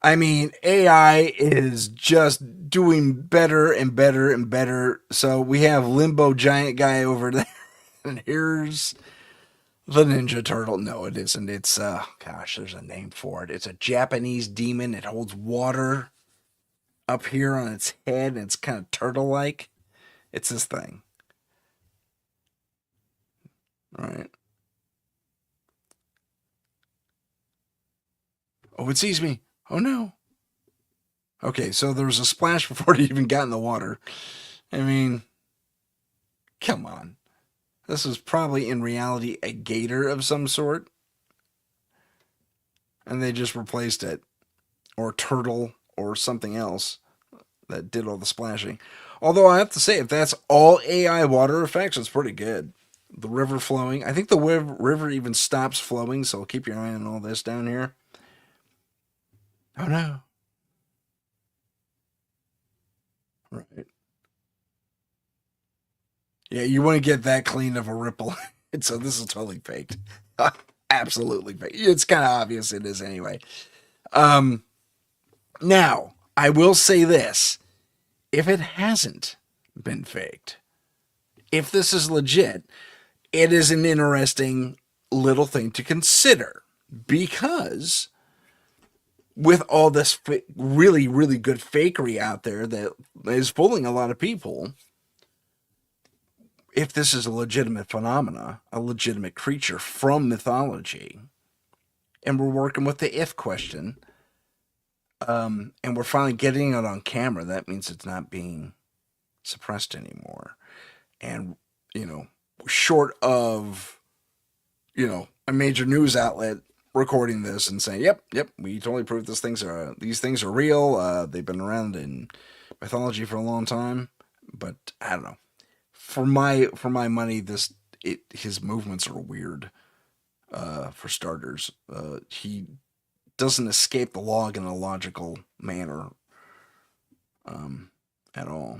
[SPEAKER 1] I mean, AI is just doing better and better and better. So we have Limbo Giant Guy over there, and here's the Ninja Turtle. No, it isn't. It's gosh, there's a name for it. It's a Japanese demon. It holds water up here on its head, and it's kind of turtle-like. It's this thing. All right. Oh, it sees me. Oh no. Okay, so there was a splash before it even got in the water. I mean, come on. This was probably in reality a gator of some sort. And they just replaced it. Or turtle or something else that did all the splashing. Although I have to say, if that's all AI water effects, it's pretty good. The river flowing. I think the river even stops flowing, so keep your eye on all this down here. Oh no. Right. Yeah, you want to get that clean of a ripple. So this is totally faked. Absolutely fake. It's kind of obvious it is anyway. Um, Now, I will say this. If it hasn't been faked, if this is legit, it is an interesting little thing to consider because with all this really, really good fakery out there that is fooling a lot of people, if this is a legitimate phenomena, a legitimate creature from mythology, and we're working with the if question, and we're finally getting it on camera, that means it's not being suppressed anymore. And, short of, a major news outlet recording this and saying, yep, we totally proved these things are real. They've been around in mythology for a long time. But I don't know. For my money, his movements are weird. For starters, he doesn't escape the log in a logical manner at all.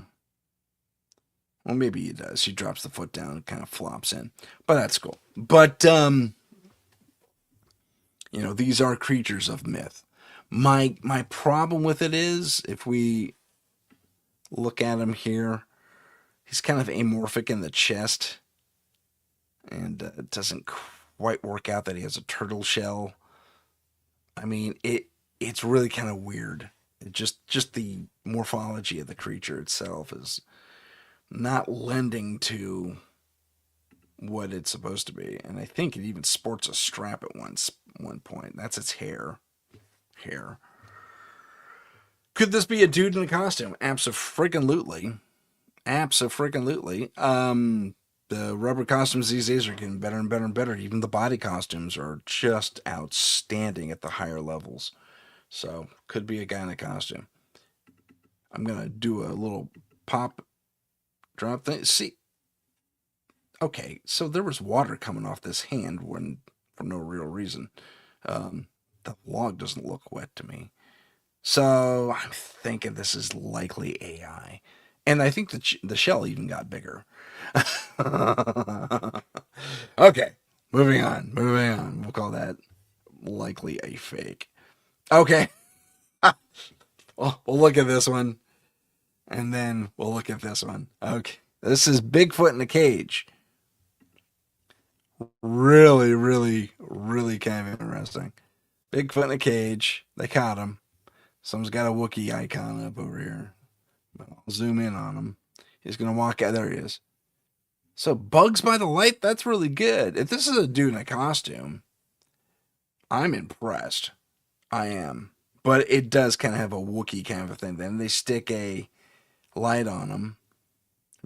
[SPEAKER 1] Well, maybe he does. He drops the foot down and kind of flops in. But that's cool. But, these are creatures of myth. My problem with it is, if we look at him here, he's kind of amorphic in the chest. And it doesn't quite work out that he has a turtle shell. I mean, it's really kind of weird. Just the morphology of the creature itself is not lending to what it's supposed to be. And I think it even sports a strap at one point. That's its hair. Could this be a dude in a costume? Abso-freaking-lutely. The rubber costumes these days are getting better and better and better. Even the body costumes are just outstanding at the higher levels. So, could be a guy in a costume. I'm going to do a little pop drop thing. See, okay, so there was water coming off this hand for no real reason. The log doesn't look wet to me. So I'm thinking this is likely AI. And I think the shell even got bigger. Okay, moving on. We'll call that likely a fake. Okay. We'll look at this one. And then we'll look at this one. Okay. This is Bigfoot in a cage. Really, really, really kind of interesting. Bigfoot in a cage. They caught him. Someone's got a Wookiee icon up over here. I'll zoom in on him. He's gonna walk out. There he is. So bugs by the light. That's really good. If this is a dude in a costume, I'm impressed. I am. But it does kind of have a Wookiee kind of a thing. Then they stick a light on him.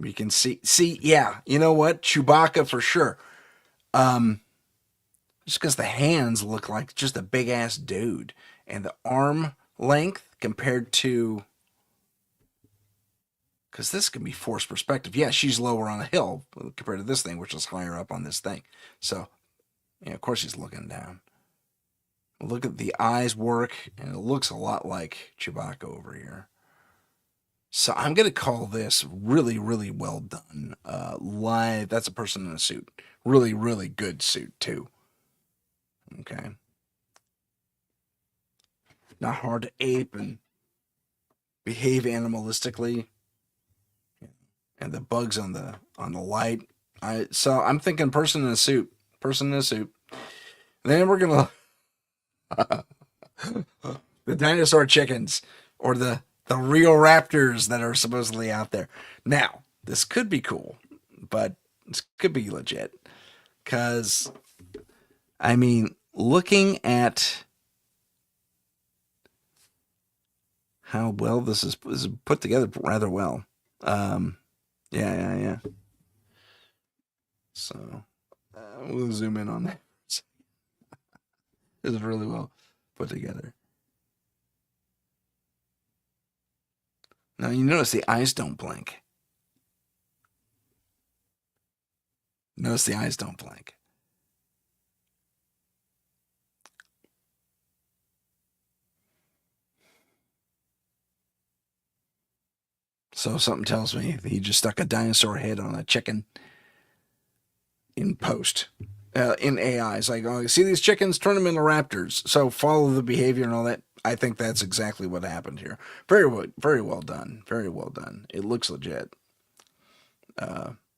[SPEAKER 1] You can see, yeah, you know what? Chewbacca for sure. Just because the hands look like just a big ass dude, and the arm length compared to, because this can be forced perspective. Yeah, she's lower on a hill compared to this thing, which is higher up on this thing. So, yeah, of course she's looking down. Look at the eyes work, and it looks a lot like Chewbacca over here. So I'm gonna call this really, really well done. Live. That's a person in a suit. Really, really good suit too. Okay. Not hard to ape and behave animalistically. And the bugs on the light. So I'm thinking person in a suit. Person in a suit. Then we're gonna the dinosaur chickens or the real raptors that are supposedly out there. Now, this could be cool, but this could be legit. Because, I mean, looking at how well this is put together rather well. Yeah. So, we'll zoom in on that. This is really well put together. Now, you notice the eyes don't blink. Notice the eyes don't blink. So something tells me he just stuck a dinosaur head on a chicken in post. In AI, it's like, oh, see these chickens, turn them into raptors. So follow the behavior and all that. I think that's exactly what happened here. Very well done. Very well done. It looks legit.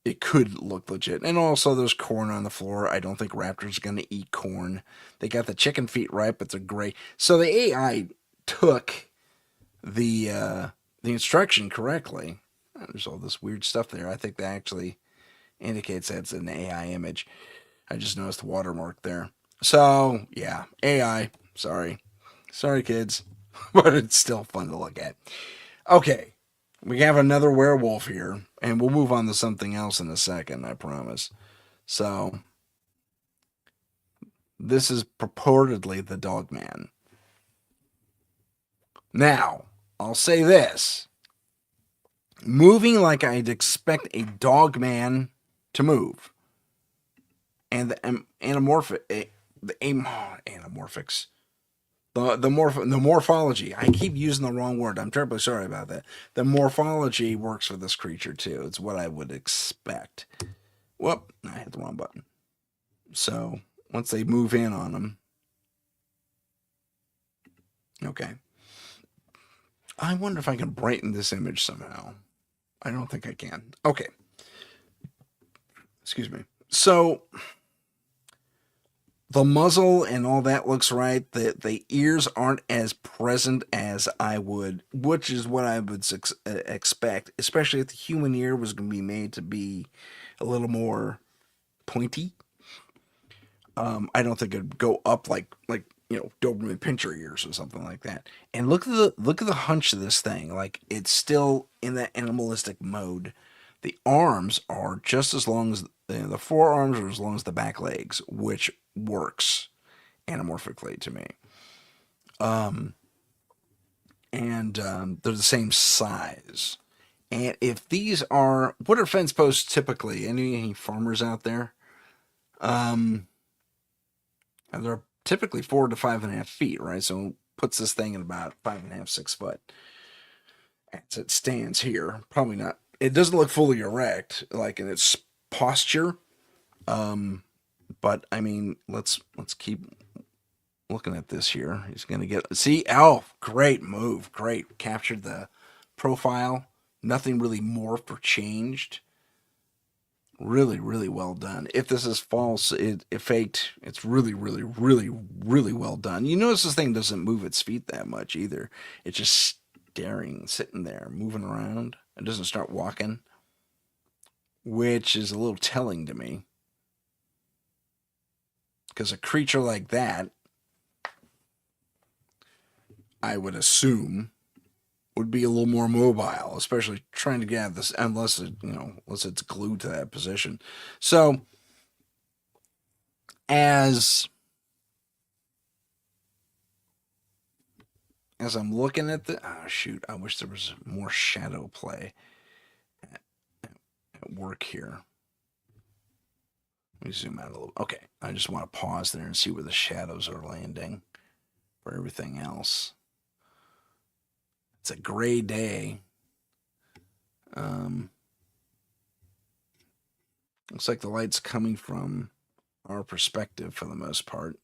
[SPEAKER 1] It could look legit. And also, there's corn on the floor. I don't think raptors are going to eat corn. They got the chicken feet right, but they're gray. So the AI took the instruction correctly. There's all this weird stuff there. I think that actually indicates that it's an AI image. I just noticed the watermark there. So, yeah, AI. Sorry, kids. But it's still fun to look at. Okay, we have another werewolf here, and we'll move on to something else in a second, I promise. So, this is purportedly the dog man. Now, I'll say this. Moving like I'd expect a dog man to move. And the anamorphics, the morphology. I keep using the wrong word. I'm terribly sorry about that. The morphology works for this creature too. It's what I would expect. Whoop! I hit the wrong button. So once they move in on them, okay. I wonder if I can brighten this image somehow. I don't think I can. Okay. Excuse me. So the muzzle and all that looks right. The ears aren't as present as I would, which is what I would expect, especially if the human ear was going to be made to be a little more pointy. I don't think it'd go up like Doberman Pinscher ears or something like that. And look at the hunch of this thing. Like it's still in that animalistic mode. The arms are just as long as the forearms are as long as the back legs, which works anamorphically to me. And they're the same size. And if these are, what are fence posts typically? Any farmers out there? They're typically 4 to 5.5 feet, right? So it puts this thing at about 5.5, 6 foot. As it stands here, probably not. It doesn't look fully erect, like in its posture. But I mean, let's keep looking at this here. He's gonna see. Oh, great move! Great, captured the profile. Nothing really morphed or changed. Really, really well done. If this is false, it faked. It's really, really, really, really well done. You notice this thing doesn't move its feet that much either. It's just staring, sitting there, moving around. It doesn't start walking, which is a little telling to me. Because a creature like that, I would assume, would be a little more mobile, especially trying to get at this, unless unless it's glued to that position. So as I'm looking at the, oh shoot, I wish there was more shadow play at work here. Let me zoom out a little. Okay, I just want to pause there and see where the shadows are landing for everything else. It's a gray day. Looks like the light's coming from our perspective for the most part.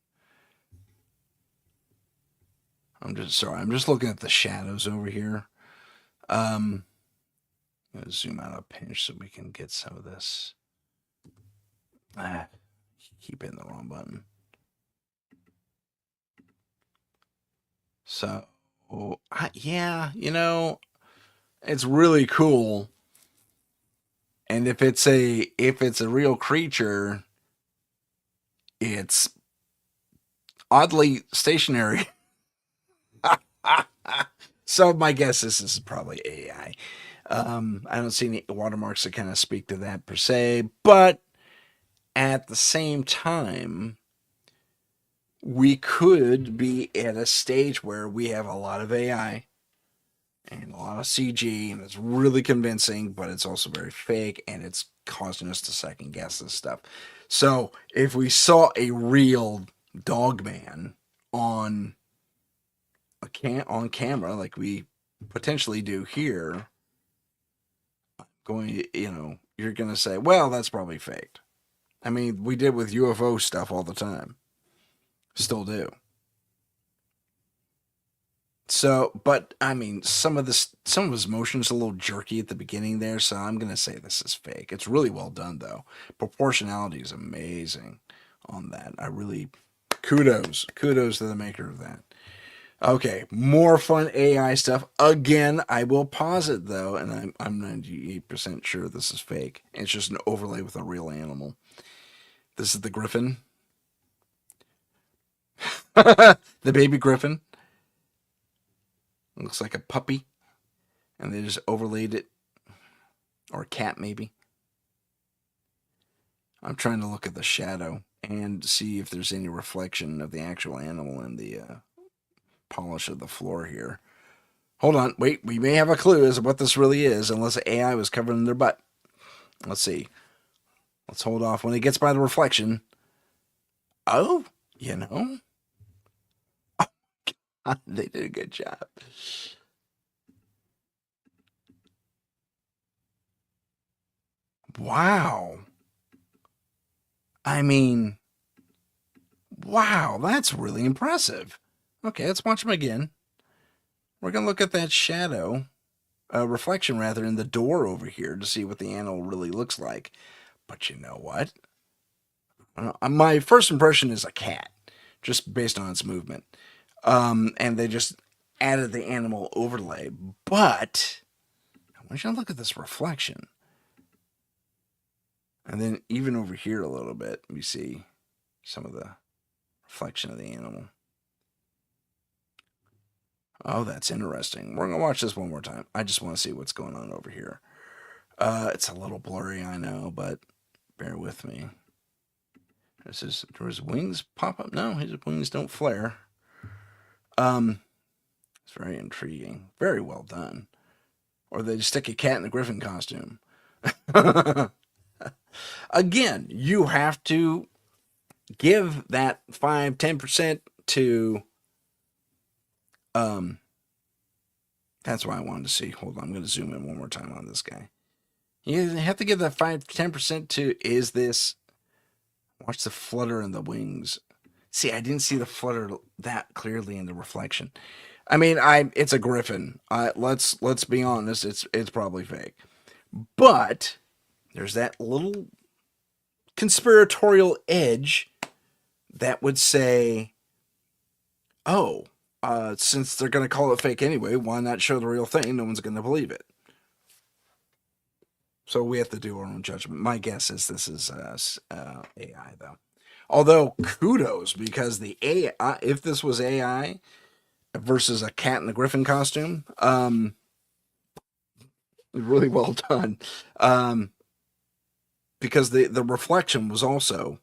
[SPEAKER 1] I'm just looking at the shadows over here. I'm gonna zoom out a pinch so we can get some of this. Keep hitting the wrong button. So, yeah, it's really cool. And if it's a real creature, it's oddly stationary. So my guess is this is probably AI. I don't see any watermarks that kind of speak to that per se, but at the same time, we could be at a stage where we have a lot of AI and a lot of CG, and it's really convincing, but it's also very fake, and it's causing us to second guess this stuff. So if we saw a real dog man on on camera, like we potentially do here, you're going to say, well, that's probably faked. I mean, we did with UFO stuff all the time. Still do. So, but I mean, some of his motions a little jerky at the beginning there, so I'm gonna say this is fake. It's really well done though. Proportionality is amazing on that. I really kudos to the maker of that. Okay, more fun AI stuff. Again, I will pause it though, and I'm 98% sure this is fake. It's just an overlay with a real animal. This is the griffin. The baby griffin. Looks like a puppy. And they just overlaid it. Or a cat, maybe. I'm trying to look at the shadow and see if there's any reflection of the actual animal in the polish of the floor here. Hold on. Wait, we may have a clue as to what this really is, unless the AI was covering their butt. Let's see. Let's hold off. When it gets by the reflection. Oh, they did a good job. Wow. I mean, wow, that's really impressive. Okay, let's watch them again. We're going to look at that shadow, reflection rather, in the door over here to see what the animal really looks like. But you know what? My first impression is a cat, just based on its movement. And they just added the animal overlay. But I want you to look at this reflection. And then even over here a little bit, we see some of the reflection of the animal. Oh, that's interesting. We're going to watch this one more time. I just want to see what's going on over here. It's a little blurry, I know, but bear with me. Does his wings pop up? No, his wings don't flare. It's very intriguing. Very well done. Or they just stick a cat in a griffin costume. Again, you have to give that 5-10% to that's why I wanted to see. Hold on, I'm going to zoom in one more time on this guy. You have to give that 5-10% to, is this, watch the flutter in the wings. See, I didn't see the flutter that clearly in the reflection. I mean, it's a griffin. Let's be honest, it's probably fake. But there's that little conspiratorial edge that would say, oh, since they're going to call it fake anyway, why not show the real thing? No one's going to believe it. So we have to do our own judgment. My guess is this is AI, though. Although, kudos, because the AI, if this was AI versus a cat in a griffin costume, really well done. Because the reflection was also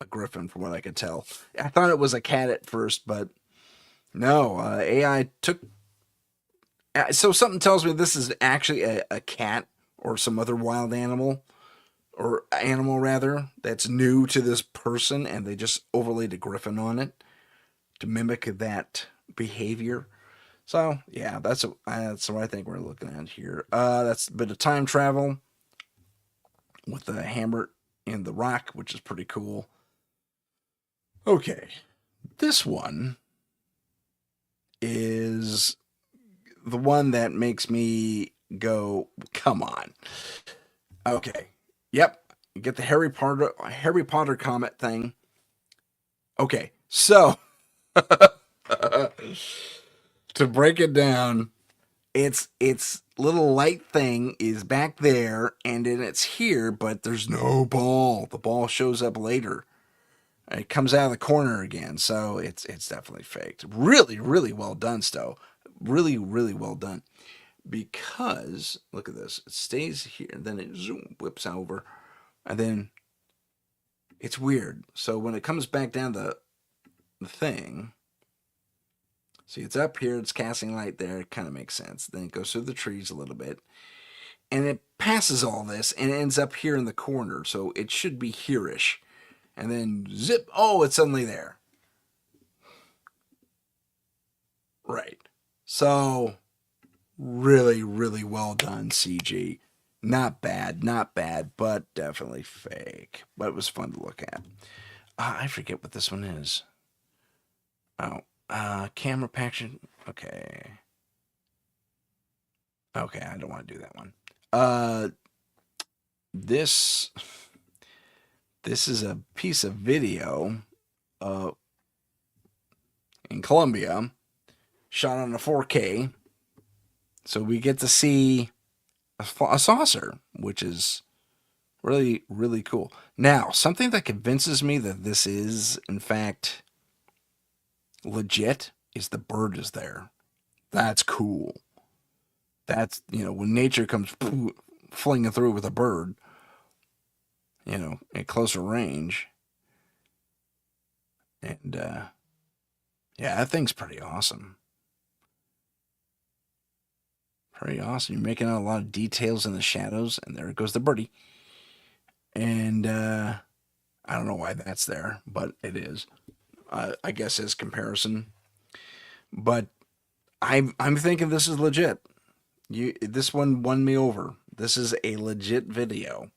[SPEAKER 1] a griffin, from what I could tell. I thought it was a cat at first, but no, AI took. So something tells me this is actually a cat or some other wild animal, or animal rather, that's new to this person, and they just overlaid a griffin on it to mimic that behavior. So yeah, that's what I think we're looking at here. That's a bit of time travel with the hammer and the rock, which is pretty cool. Okay, this one is the one that makes me go, come on. Okay, yep, you get the Harry Potter comet thing. Okay, so to break it down, it's little light thing is back there, and then it's here, but there's no ball. The ball shows up later. It comes out of the corner again, so it's definitely faked. Really, really well done, Stowe. Really, really well done. Because look at this, it stays here, and then it zoom whips over, and then it's weird. So when it comes back down the thing, see, it's up here, it's casting light there. It kind of makes sense. Then it goes through the trees a little bit, and it passes all this and it ends up here in the corner. So it should be here-ish. And then zip, oh, it's suddenly there. Right. So really, really well done, CG. Not bad, not bad, but definitely fake. But it was fun to look at. I forget what this one is. Oh, camera packaging. Okay. Okay, I don't want to do that one. This is a piece of video in Colombia, shot on a 4K. So we get to see a saucer, which is really, really cool. Now, something that convinces me that this is, in fact, legit is the bird is there. That's cool. That's, when nature comes flinging through with a bird, at closer range. And, yeah, that thing's pretty awesome. Pretty awesome. You're making out a lot of details in the shadows, and there goes the birdie. And, I don't know why that's there, but it is. I guess as comparison. But I'm thinking this is legit. This one won me over. This is a legit video.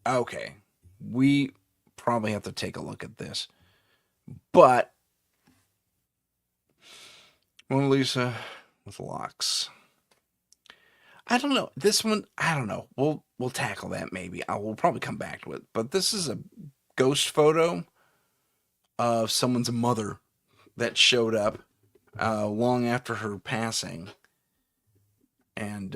[SPEAKER 1] Okay, we probably have to take a look at this. But Mona Lisa with locks. I don't know. This one, I don't know. We'll tackle that maybe. We'll probably come back to it. But this is a ghost photo of someone's mother that showed up long after her passing. And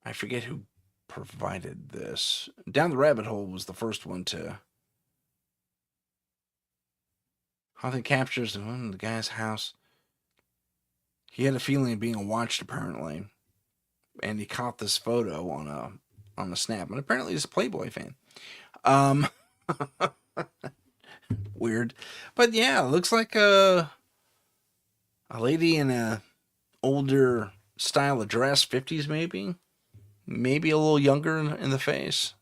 [SPEAKER 1] I forget who provided this. Down the Rabbit Hole was the first one to. Haunted captures the guy's house. He had a feeling of being watched, apparently, and he caught this photo on a snap. And apparently, he's a Playboy fan. Weird, but yeah, it looks like a lady in a older style of dress, 50s maybe a little younger in the face.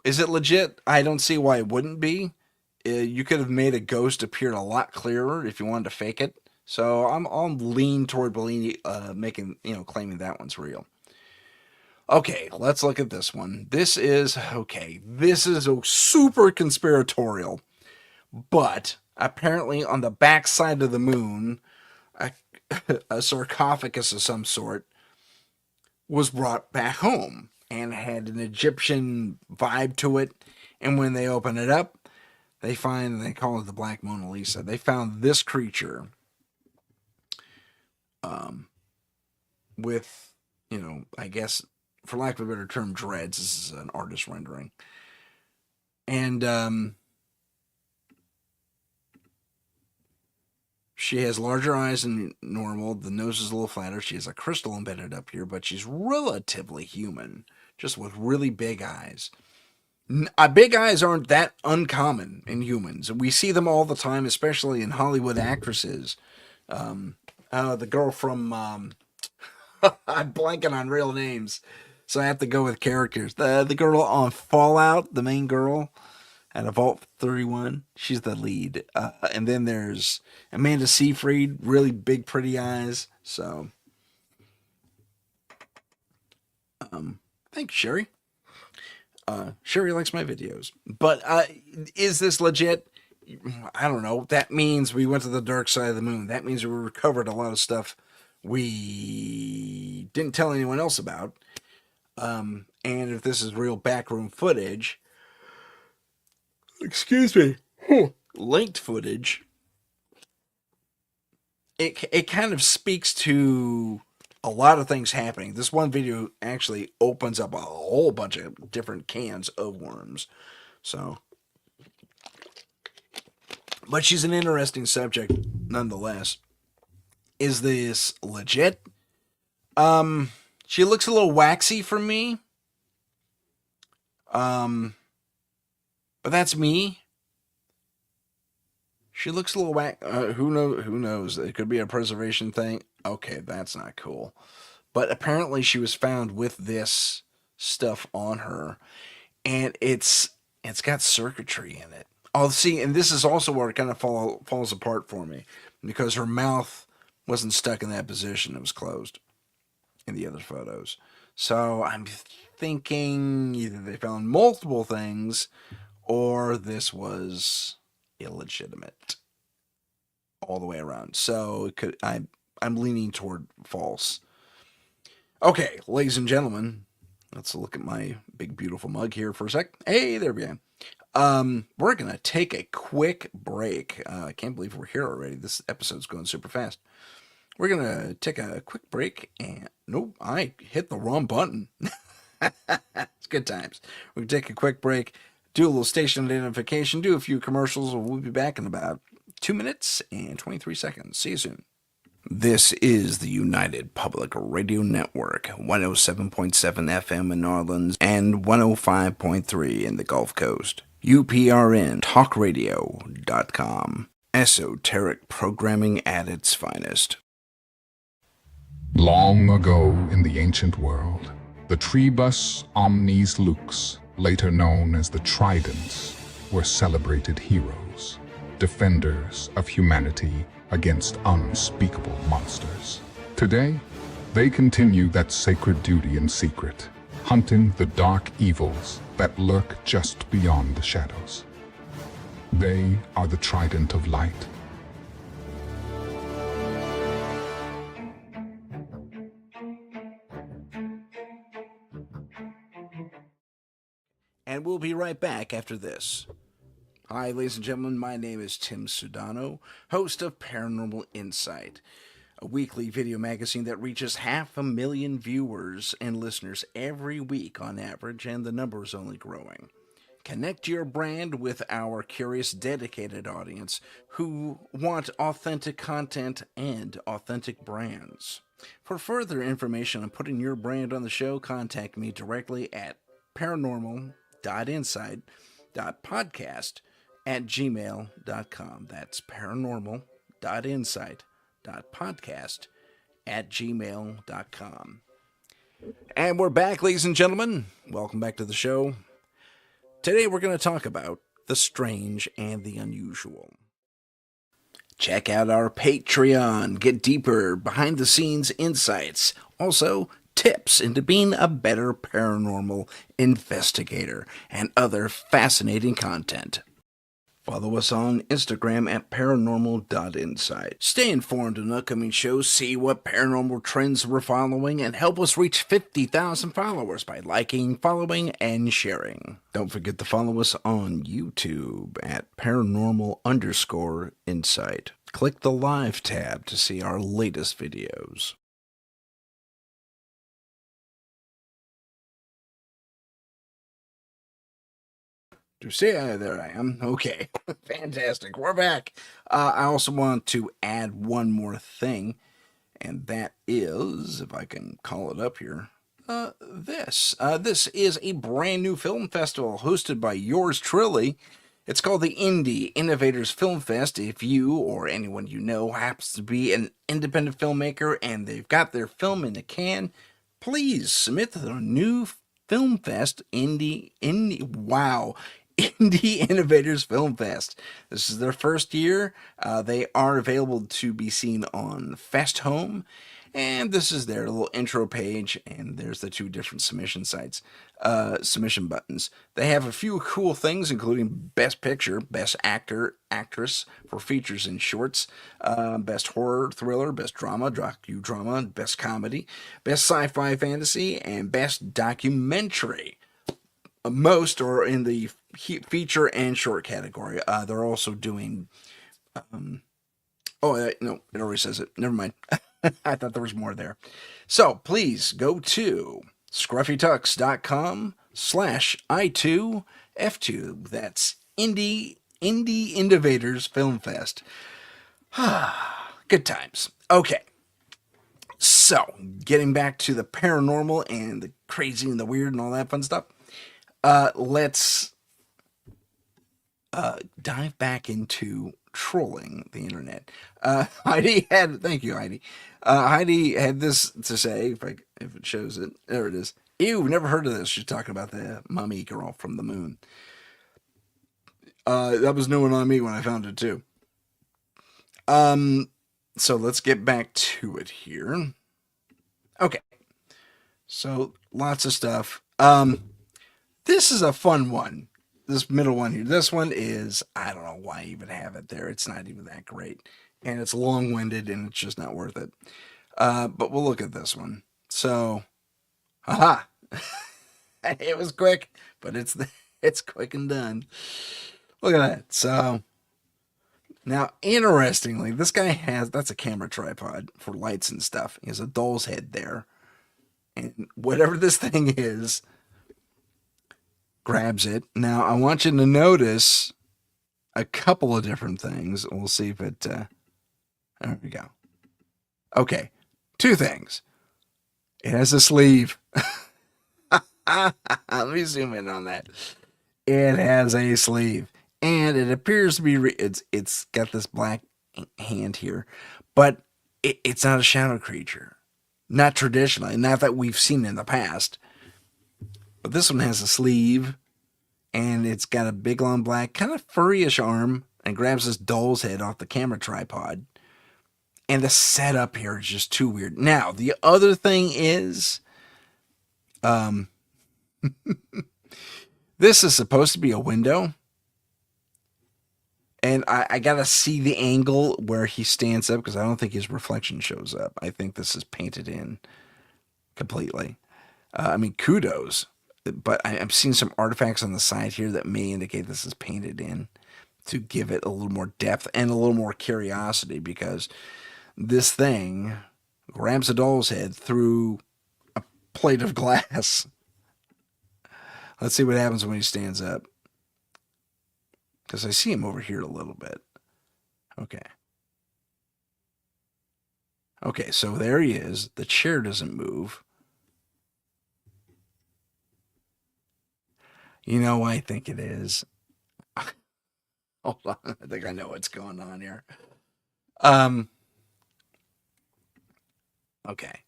[SPEAKER 1] Is it legit? I don't see why it wouldn't be. You could have made a ghost appear a lot clearer if you wanted to fake it. So I'll lean toward making claiming that one's real. Okay, let's look at this one. This is a super conspiratorial, but apparently on the backside of the moon, a sarcophagus of some sort was brought back home. and had an Egyptian vibe to it. And when they open it up, they call it the Black Mona Lisa. They found this creature with, I guess, for lack of a better term, dreads. This is an artist rendering. And she has larger eyes than normal. The nose is a little flatter. She has a crystal embedded up here, but she's relatively human, just with really big eyes. Big eyes aren't that uncommon in humans. We see them all the time, especially in Hollywood actresses. The girl from I'm blanking on real names, so I have to go with characters. The girl on Fallout, the main girl out of Vault 31, she's the lead. And then there's Amanda Seyfried, really big, pretty eyes. So, thanks, Sherry. Sherry likes my videos. But is this legit? I don't know. That means we went to the dark side of the moon. That means we recovered a lot of stuff we didn't tell anyone else about. And if this is real backroom footage, excuse me, linked footage, it kind of speaks to a lot of things happening. This one video actually opens up a whole bunch of different cans of worms. So, but she's an interesting subject nonetheless. Is this legit? She looks a little waxy for me. But that's me. She looks a little who knows? It could be a preservation thing. Okay, that's not cool. But apparently she was found with this stuff on her, and it's got circuitry in it. Oh, see, and this is also where it kind of falls apart for me, because her mouth wasn't stuck in that position. It was closed in the other photos. So I'm thinking either they found multiple things or this was illegitimate all the way around. So I'm leaning toward false. Okay, ladies and gentlemen, let's look at my big beautiful mug here for a sec. Hey, there we go. We're gonna take a quick break. I can't believe we're here already. This episode's going super fast. We're gonna take a quick break, and nope, I hit the wrong button. It's good times. We're gonna take a quick break, do a little station identification, do a few commercials. We'll be back in about 2 minutes and 23 seconds. See you soon. This is the United Public Radio Network, 107.7 FM in New Orleans and 105.3 in the Gulf Coast. UPRN talkradio.com. Esoteric programming at its finest.
[SPEAKER 3] Long ago in the ancient world, the Tribus Omnis Lux, later known as the Tridents, were celebrated heroes, defenders of humanity against unspeakable monsters. Today, they continue that sacred duty in secret, hunting the dark evils that lurk just beyond the shadows. They are the Trident of Light.
[SPEAKER 1] And we'll be right back after this. Hi, ladies and gentlemen, my name is Tim Sudano, host of Paranormal Insight, a weekly video magazine that reaches 500,000 viewers and listeners every week on average, and the number is only growing. Connect your brand with our curious, dedicated audience who want authentic content and authentic brands. For further information on putting your brand on the show, contact me directly at paranormal.insight.podcast@gmail.com. That's paranormal.insight.podcast@gmail.com. And we're back, ladies and gentlemen. Welcome back to the show. Today we're going to talk about the strange and the unusual. Check out our Patreon. Get deeper, behind-the-scenes insights. Also, tips into being a better paranormal investigator and other fascinating content. Follow us on Instagram at paranormal.insight. Stay informed on upcoming shows, see what paranormal trends we're following, and help us reach 50,000 followers by liking, following, and sharing. Don't forget to follow us on YouTube at paranormal_insight. Click the live tab to see our latest videos. To see, there I am. Okay, fantastic. We're back. I also want to add one more thing, and that is, if I can call it up here, this. This is a brand new film festival hosted by yours truly. It's called the Indie Innovators Film Fest. If you or anyone you know happens to be an independent filmmaker and they've got their film in the can, please submit to the new Film Fest Indie Innovators Film Fest. This is their first year. They are available to be seen on Fest Home, and this is their little intro page, and there's the two different submission sites, submission buttons. They have a few cool things, including Best Picture, Best Actor, Actress for features and shorts, Best Horror Thriller, Best Drama, Docudrama, Best Comedy, Best Sci-Fi Fantasy, and Best Documentary. Most are in the feature and short category. They're also doing. No, it already says it. Never mind. I thought there was more there. So please go to scruffytux.com/i2f2. That's Indie Innovators Film Fest. Good times. Okay. So, getting back to the paranormal and the crazy and the weird and all that fun stuff. Let's dive back into trolling the internet. Thank you, Heidi. Heidi had this to say, if it shows it, there it is. Ew, never heard of this. She's talking about the mummy girl from the moon. That was new one on me when I found it too. So let's get back to it here. Okay. So lots of stuff. This is a fun one. This middle one here. This one is, I don't know why I even have it there. It's not even that great. And it's long-winded and it's just not worth it. But we'll look at this one. So, haha. It was quick, but it's quick and done. Look at that. So, now, interestingly, this guy that's a camera tripod for lights and stuff. He has a doll's head there. And whatever this thing is, grabs it. Now, I want you to notice a couple of different things. We'll see if it, there we go. Okay, two things. It has a sleeve. Let me zoom in on that. It has a sleeve. And it appears to be, it's got this black hand here, but it's not a shadow creature. Not traditionally, not that we've seen in the past. But this one has a sleeve, and it's got a big, long, black, kind of furry-ish arm, and grabs this doll's head off the camera tripod. And the setup here is just too weird. Now, the other thing is, this is supposed to be a window. And I got to see the angle where he stands up, because I don't think his reflection shows up. I think this is painted in completely. I mean, kudos. But I'm seeing some artifacts on the side here that may indicate this is painted in to give it a little more depth and a little more curiosity, because this thing grabs a doll's head through a plate of glass. Let's see what happens when he stands up, because I see him over here a little bit. Okay, so there he is. The chair doesn't move. You know what I think it is? Hold on. I think I know what's going on here. Okay.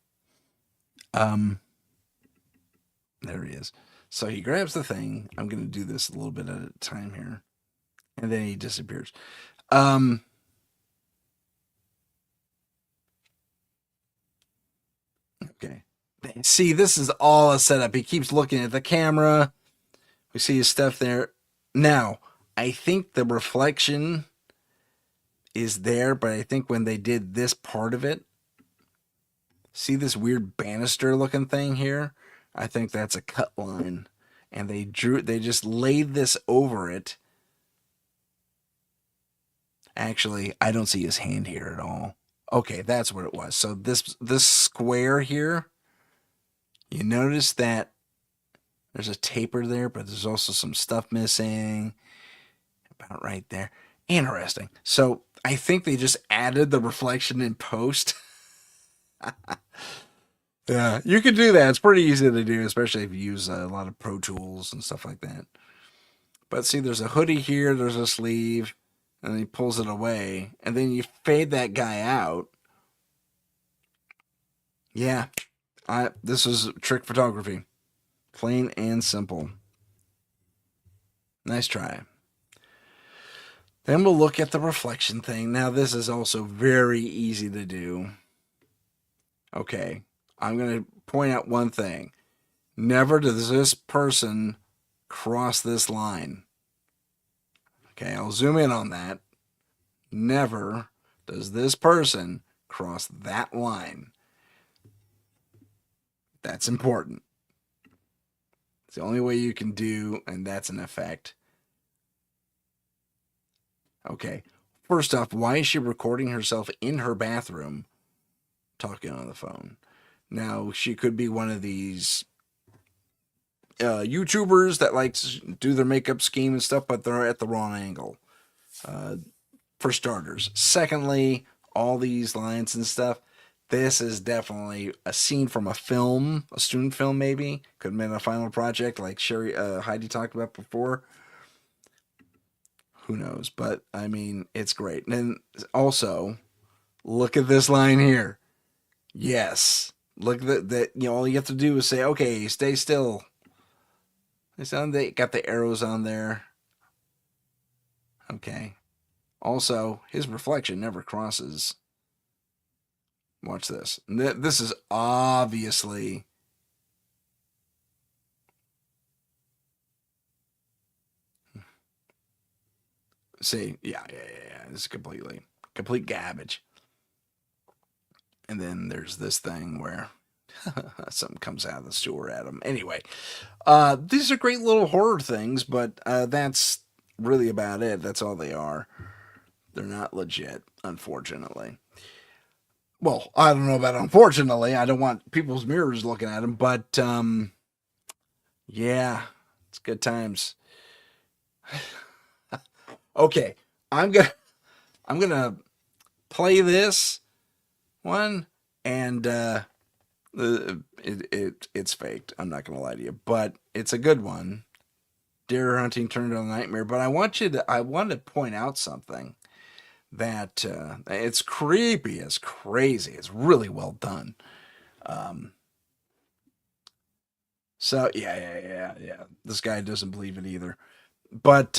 [SPEAKER 1] There he is. So he grabs the thing. I'm going to do this a little bit at a time here. And then he disappears. Okay. See, this is all a setup. He keeps looking at the camera. We see his stuff there. Now, I think the reflection is there, but I think when they did this part of it, see this weird banister looking thing here? I think that's a cut line. And they just laid this over it. Actually, I don't see his hand here at all. Okay, that's what it was. So this square here, you notice that there's a taper there, but there's also some stuff missing. About right there. Interesting. So I think they just added the reflection in post. Yeah, you can do that. It's pretty easy to do, especially if you use a lot of Pro Tools and stuff like that. But see, there's a hoodie here, there's a sleeve, and he pulls it away, and then you fade that guy out. Yeah, this is trick photography. Plain and simple. Nice try. Then we'll look at the reflection thing. Now, this is also very easy to do. Okay, I'm going to point out one thing. Never does this person cross this line. Okay, I'll zoom in on that. Never does this person cross that line. That's important. It's the only way you can do, and that's an effect. Okay, first off, why is she recording herself in her bathroom talking on the phone? Now, she could be one of these YouTubers that likes to do their makeup scheme and stuff, but they're at the wrong angle, for starters. Secondly, all these lines and stuff, this is definitely a scene from a film, a student film maybe. Could have been a final project like Heidi talked about before. Who knows? But, I mean, it's great. And then also, look at this line here. Yes. Look at that. You know, all you have to do is say, okay, stay still. They got the arrows on there. Okay. Also, his reflection never crosses. Watch this. This is obviously... See, yeah. It's complete garbage. And then there's this thing where something comes out of the sewer at him. Anyway, these are great little horror things, but that's really about it. That's all they are. They're not legit, unfortunately. Well, I don't know about unfortunately. I don't want people's mirrors looking at them, but yeah, it's good times. Okay, I'm gonna play this one, and it's faked. I'm not gonna lie to you, but it's a good one. Deer hunting turned into a nightmare. But I want to point out something that it's creepy as crazy. It's really well done. So yeah. This guy doesn't believe it either, but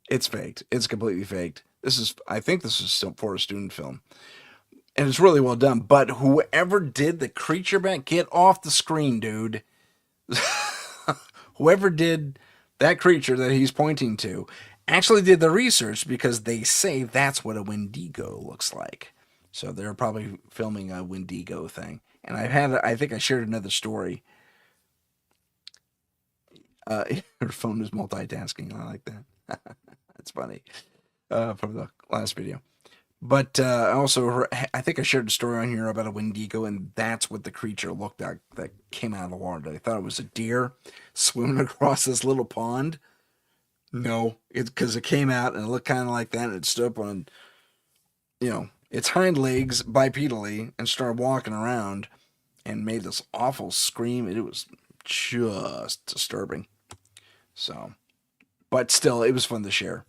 [SPEAKER 1] it's faked. It's completely faked. I think this is still for a student film. And it's really well done. But whoever did the creature back, get off the screen, dude. Whoever did that creature that he's pointing to actually did the research, because they say that's what a Wendigo looks like. So they're probably filming a Wendigo thing. And I think I shared another story. Her phone is multitasking. I like that. That's funny. From the last video. But also, I think I shared a story on here about a Wendigo, and that's what the creature looked like that came out of the water. They thought it was a deer swimming across this little pond. No, it's because it came out and it looked kind of like that, and it stood up on, its hind legs bipedally and started walking around and made this awful scream. It was just disturbing. So, but still, it was fun to share.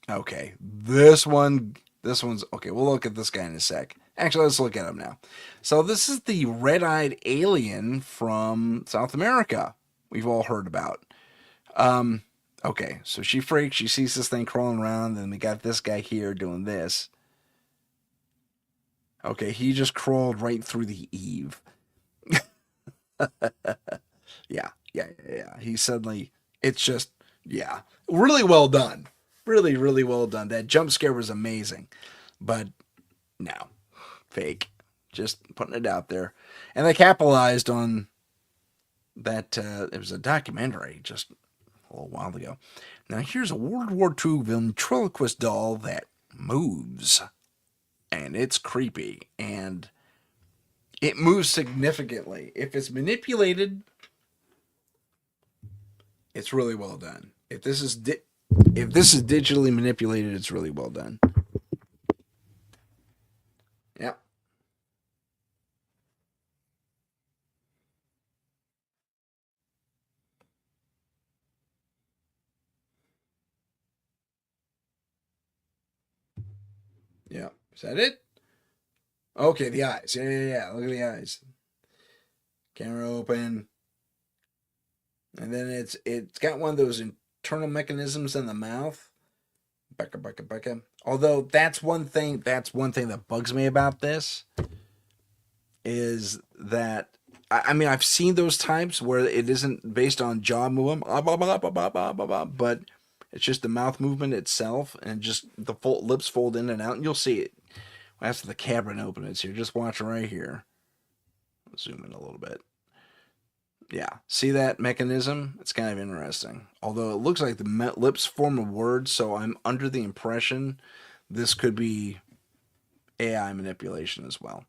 [SPEAKER 1] Okay, this one's okay. We'll look at this guy in a sec. Actually, let's look at him now. So this is the red-eyed alien from South America we've all heard about. Okay, so she freaks. She sees this thing crawling around. Then we got this guy here doing this. Okay, he just crawled right through the eave. Yeah. He suddenly, it's just Yeah, really well done. Really, really well done. That jump scare was amazing, but no, fake. Just putting it out there, and they capitalized on that. It was a documentary just a little while ago. Now here's a World War II ventriloquist doll that moves, and it's creepy, and it moves significantly. If it's manipulated, it's really well done. If this is digitally manipulated, it's really well done. Yep. Yep. Is that it? Okay, the eyes. Yeah, yeah, yeah. Look at the eyes. Camera open. And then it's got one of those internal mechanisms in the mouth. Becca, becca, becca. Although that's one thing that bugs me about this is that I mean I've seen those types where it isn't based on jaw movement, but it's just the mouth movement itself and just the lips fold in and out, and you'll see it after the cabinet opens here. Just watch right here. Zoom in a little bit. Yeah, see that mechanism? It's kind of interesting. Although it looks like the lips form a word, so I'm under the impression this could be AI manipulation as well.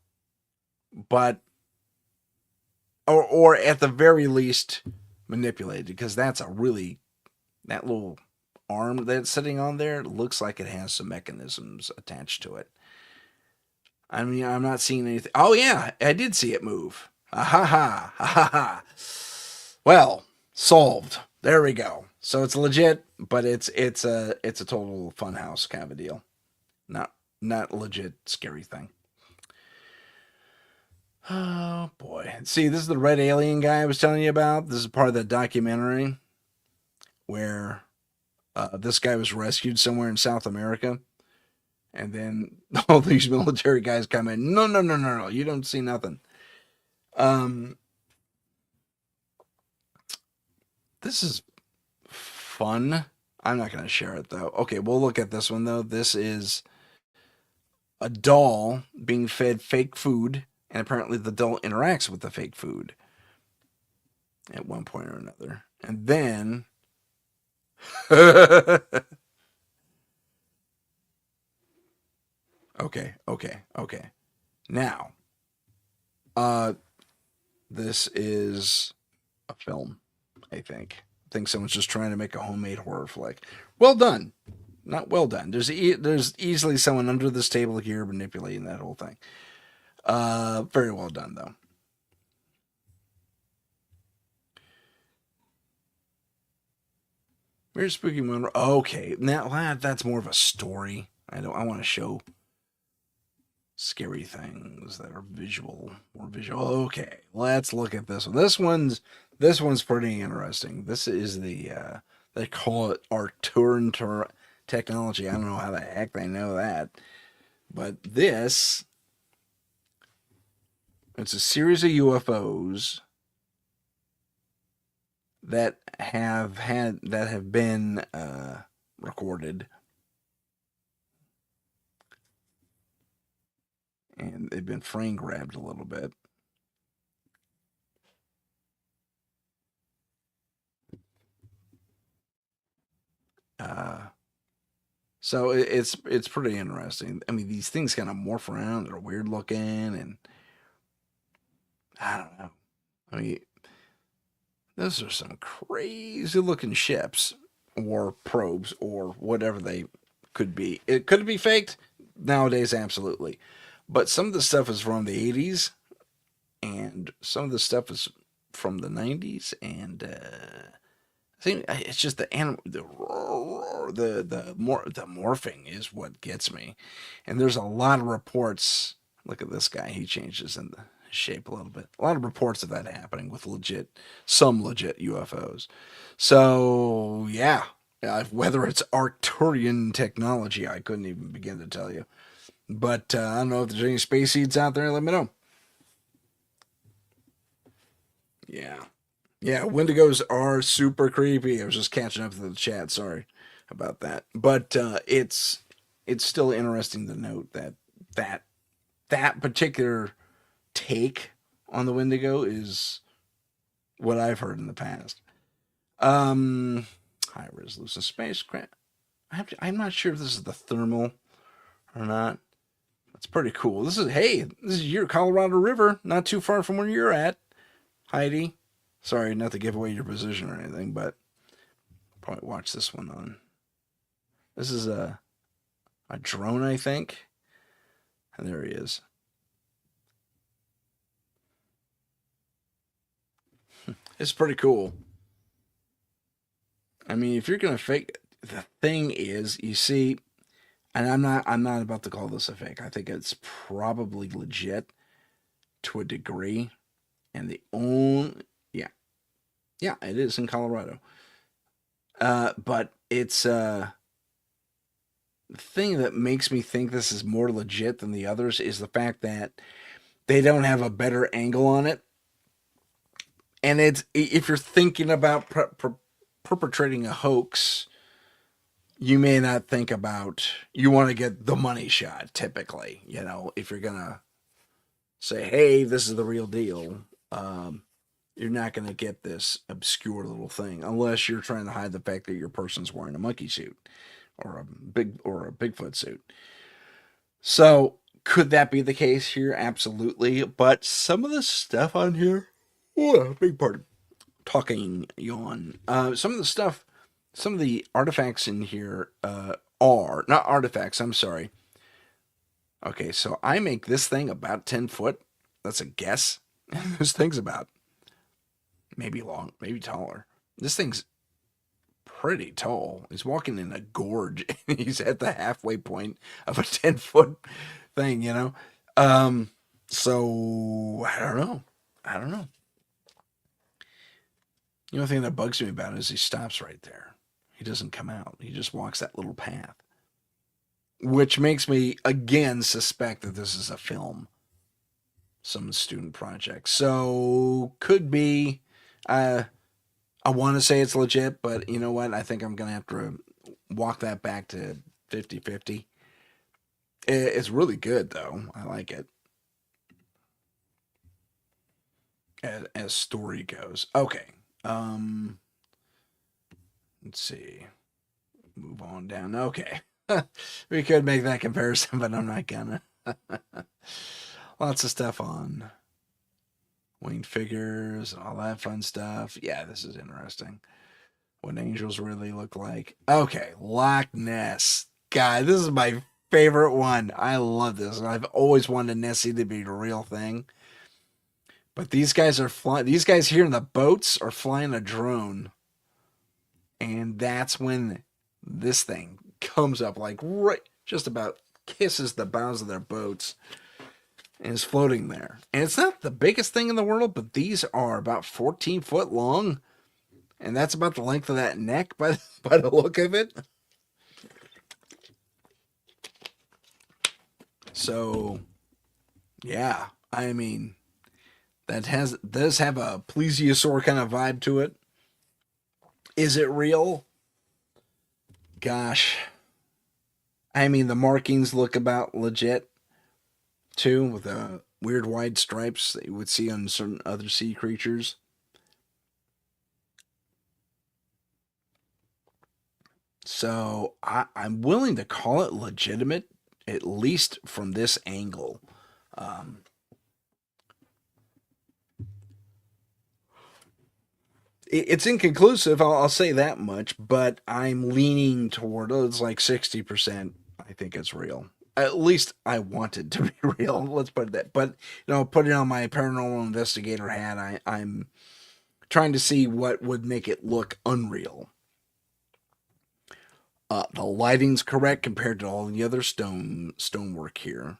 [SPEAKER 1] But or at the very least manipulated, because that's a really that little arm that's sitting on there looks like it has some mechanisms attached to it. I mean, I'm not seeing anything. Oh yeah, I did see it move. Ha ha ha ha ha. Well, solved. There we go. So it's legit, but it's a total funhouse kind of a deal. Not legit scary thing. Oh boy. See, this is the red alien guy I was telling you about. This is part of the documentary where this guy was rescued somewhere in South America. And then all these military guys come in. No, no, no, no, no. You don't see nothing. Um, this is fun. I'm not going to share it though. Okay, we'll look at this one though. This is a doll being fed fake food, and apparently the doll interacts with the fake food at one point or another. And then okay, okay, okay. Now, uh this is a film, I think. I think someone's just trying to make a homemade horror flick. Well done. Not well done. There's easily someone under this table here manipulating that whole thing. Very well done though. Where's Spooky Monroe? Okay, now that's more of a story. I want to show scary things that are visual, more visual. Okay, let's look at this one. This one's pretty interesting. This is they call it Arcturian technology. I don't know how the heck they know that, but it's a series of UFOs that have been recorded, and they've been frame grabbed a little bit. So it's pretty interesting. I mean, these things kind of morph around. They're weird looking, and I don't know. I mean, those are some crazy looking ships or probes or whatever they could be. It could be faked nowadays, absolutely. But some of the stuff is from the 80s, and some of the stuff is from the 90s, and I think it's just the animal, the morphing is what gets me. And there's a lot of reports. Look at this guy; he changes in the shape a little bit. A lot of reports of that happening with some legit UFOs. So yeah, whether it's Arcturian technology, I couldn't even begin to tell you. But I don't know if there's any space seeds out there. Let me know. Yeah. Yeah, Wendigos are super creepy. I was just catching up to the chat. Sorry about that, but it's still interesting to note that that particular take on the Wendigo is what I've heard in the past. Um, High resolution spacecraft. I'm not sure if this is the thermal or not. That's pretty cool. This is your Colorado River, not too far from where you're at, Heidi. Sorry, not to give away your position or anything, but probably watch this one on. This is a drone, I think. And there he is. It's pretty cool. I mean, if you're gonna fake, the thing is, you see, and I'm not about to call this a fake. I think it's probably legit to a degree. And the only, yeah, yeah, it is in Colorado. But it's the thing that makes me think this is more legit than the others is the fact that they don't have a better angle on it. And it's if you're thinking about perpetrating a hoax, you may not think about you want to get the money shot. Typically, if you're gonna say, "Hey, this is the real deal," you're not gonna get this obscure little thing unless you're trying to hide the fact that your person's wearing a monkey suit or a Bigfoot suit. So could that be the case here? Absolutely. But some of the stuff on here, big part of talking yawn. Some of the artifacts in here are not artifacts. I'm sorry. Okay, so I make this thing about 10 foot. That's a guess. This thing's about maybe long, maybe taller. This thing's pretty tall. He's walking in a gorge and he's at the halfway point of a 10 foot thing. So I don't know. I don't know. The only thing that bugs me about it is he stops right there. He doesn't come out. He just walks that little path. Which makes me again suspect that this is a film. Some student project. So could be I want to say it's legit, but you know what? I think I'm going to have to walk that back to 50-50. It's really good, though. I like it. As story goes. Okay. Let's see. Move on down. Okay. We could make that comparison, but I'm not gonna. Lots of stuff on winged figures, all that fun stuff. Yeah, this is interesting. What angels really look like. Okay, Loch Ness. God, this is my favorite one. I love this. I've always wanted Nessie to be a real thing. But these guys are flying. These guys here in the boats are flying a drone. And that's when this thing comes up, like right, just about kisses the bows of their boats and is floating there. And it's not the biggest thing in the world, but these are about 14 foot long. And that's about the length of that neck by the look of it. So, yeah, I mean, does have a plesiosaur kind of vibe to it. Is it real? Gosh. I mean, the markings look about legit, too, with the weird wide stripes that you would see on certain other sea creatures. So I'm willing to call it legitimate, at least from this angle. It's inconclusive, I'll say that much, but I'm leaning toward, it's like 60%. I think it's real. At least I want it to be real. Let's put it that. But, put it on my paranormal investigator hat. I'm trying to see what would make it look unreal. The lighting's correct compared to all the other stonework here.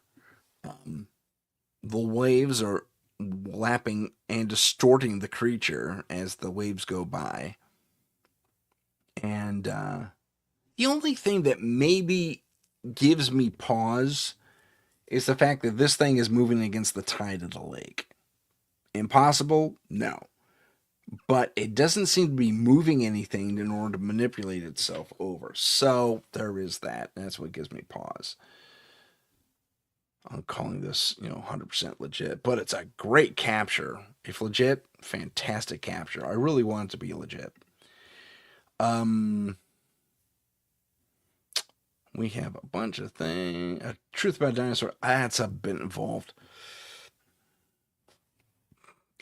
[SPEAKER 1] The waves are lapping and distorting the creature as the waves go by. And the only thing that maybe gives me pause is the fact that this thing is moving against the tide of the lake. Impossible? No. but it doesn't seem to be moving anything in order to manipulate itself over. So there is that. That's what gives me pause. I'm calling this, 100% legit, but it's a great capture. If legit, fantastic capture. I really want it to be legit. We have a bunch of things. A truth about dinosaur. That's a bit involved.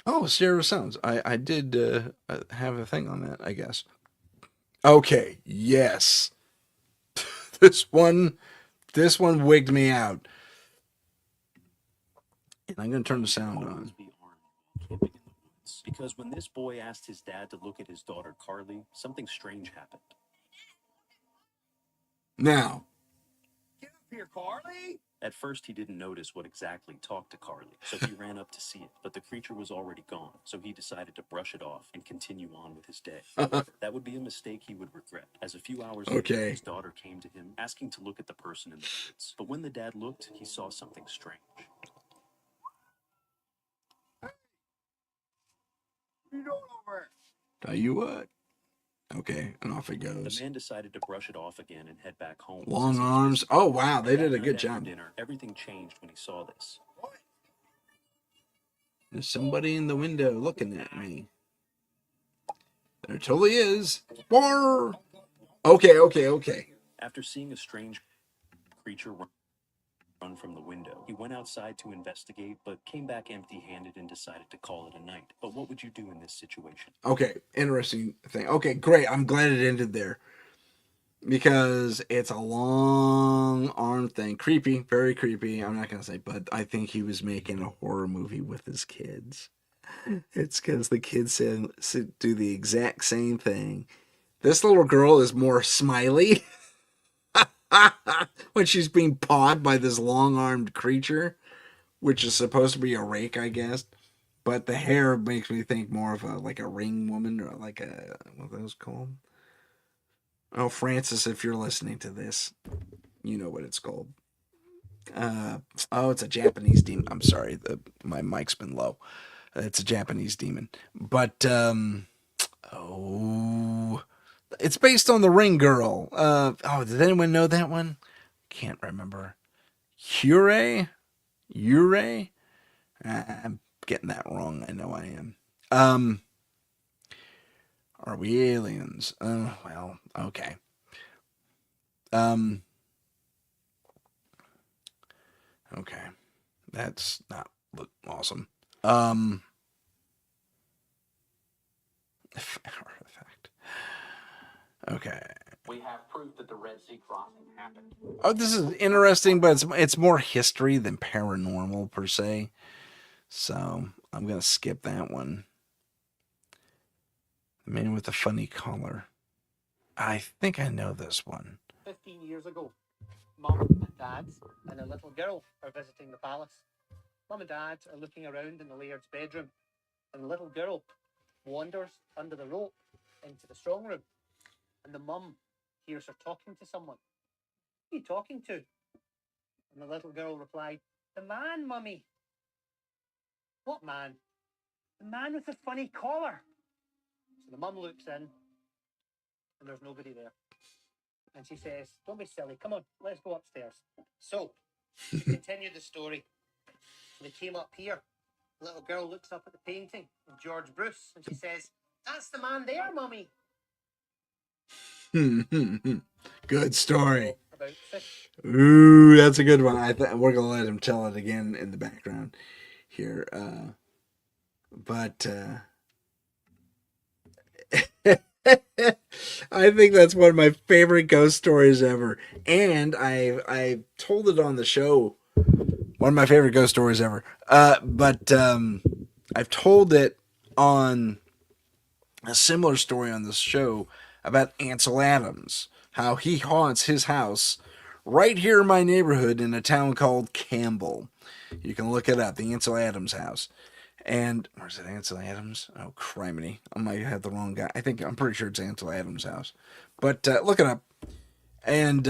[SPEAKER 1] Oh, stereo sounds. I did have a thing on that, I guess. Okay, yes. this one wigged me out. And I'm gonna turn the sound on.
[SPEAKER 4] Because when this boy asked his dad to look at his daughter Carly, something strange happened.
[SPEAKER 1] Now,
[SPEAKER 4] Get up here, Carly! At first, he didn't notice what exactly talked to Carly, so he ran up to see it. But the creature was already gone, so he decided to brush it off and continue on with his day. That would be a mistake he would regret, as a few hours later, his daughter came to him, asking to look at the person in the woods. But when the dad looked, he saw something strange. You don't over.
[SPEAKER 1] Tell you what. Okay, and off it goes.
[SPEAKER 4] The man decided to brush it off again and head back home.
[SPEAKER 1] Long arms. Oh, wow, they did a good job.
[SPEAKER 4] Dinner, everything changed when he saw this.
[SPEAKER 1] There's somebody in the window looking at me. There totally is. Bar. Okay.
[SPEAKER 4] After seeing a strange creature run from the window, he went outside to investigate, but came back empty-handed and decided to call it a night. But what would you do in this situation?
[SPEAKER 1] Okay, interesting thing. Okay, great. I'm glad it ended there. Because it's a long arm thing. Creepy, very creepy. I'm not going to say, but I think he was making a horror movie with his kids. It's because the kids do the exact same thing. This little girl is more smiley when she's being pawed by this long-armed creature, which is supposed to be a rake, I guess. But the hair makes me think more of a ring woman, or like a, what are those called? Oh, Francis, if you're listening to this, you know what it's called. It's a Japanese demon. I'm sorry, my mic's been low. It's a Japanese demon. But, it's based on the Ring Girl. Did anyone know that one? Can't remember. Yurei? I'm getting that wrong. I know I am. Are we aliens? Well, okay. Okay. That's not awesome. Artifact. Okay.
[SPEAKER 4] We have proof that the Red Sea crossing happened.
[SPEAKER 1] Oh, this is interesting, but it's more history than paranormal per se. So I'm gonna skip that one. The man with the funny collar. I think I know this one.
[SPEAKER 2] 15 years ago, Mum and Dad and a little girl are visiting the palace. Mum and Dad are looking around in the laird's bedroom, and the little girl wanders under the rope into the strong room, and the mum hears her talking to someone. Who are you talking to? And the little girl replied, "The man, Mummy." "What man?" "The man with the funny collar." So the mum looks in, and there's nobody there. And she says, "Don't be silly. Come on, let's go upstairs." So, she continued the story. They came up here. The little girl looks up at the painting of George Bruce, and she says, "That's the man there, Mummy."
[SPEAKER 1] Good story.
[SPEAKER 2] About fish.
[SPEAKER 1] Ooh, that's a good one. We're gonna let him tell it again in the background here. I think that's one of my favorite ghost stories ever, and I told it on the show. One of my favorite ghost stories ever. I've told it on a similar story on this show about Ansel Adams, how he haunts his house right here in my neighborhood in a town called Campbell. You can look it up, the Ansel Adams house. And where's it, Ansel Adams? Oh, criminy. I might have the wrong guy. I'm pretty sure it's Ansel Adams' house. But look it up. And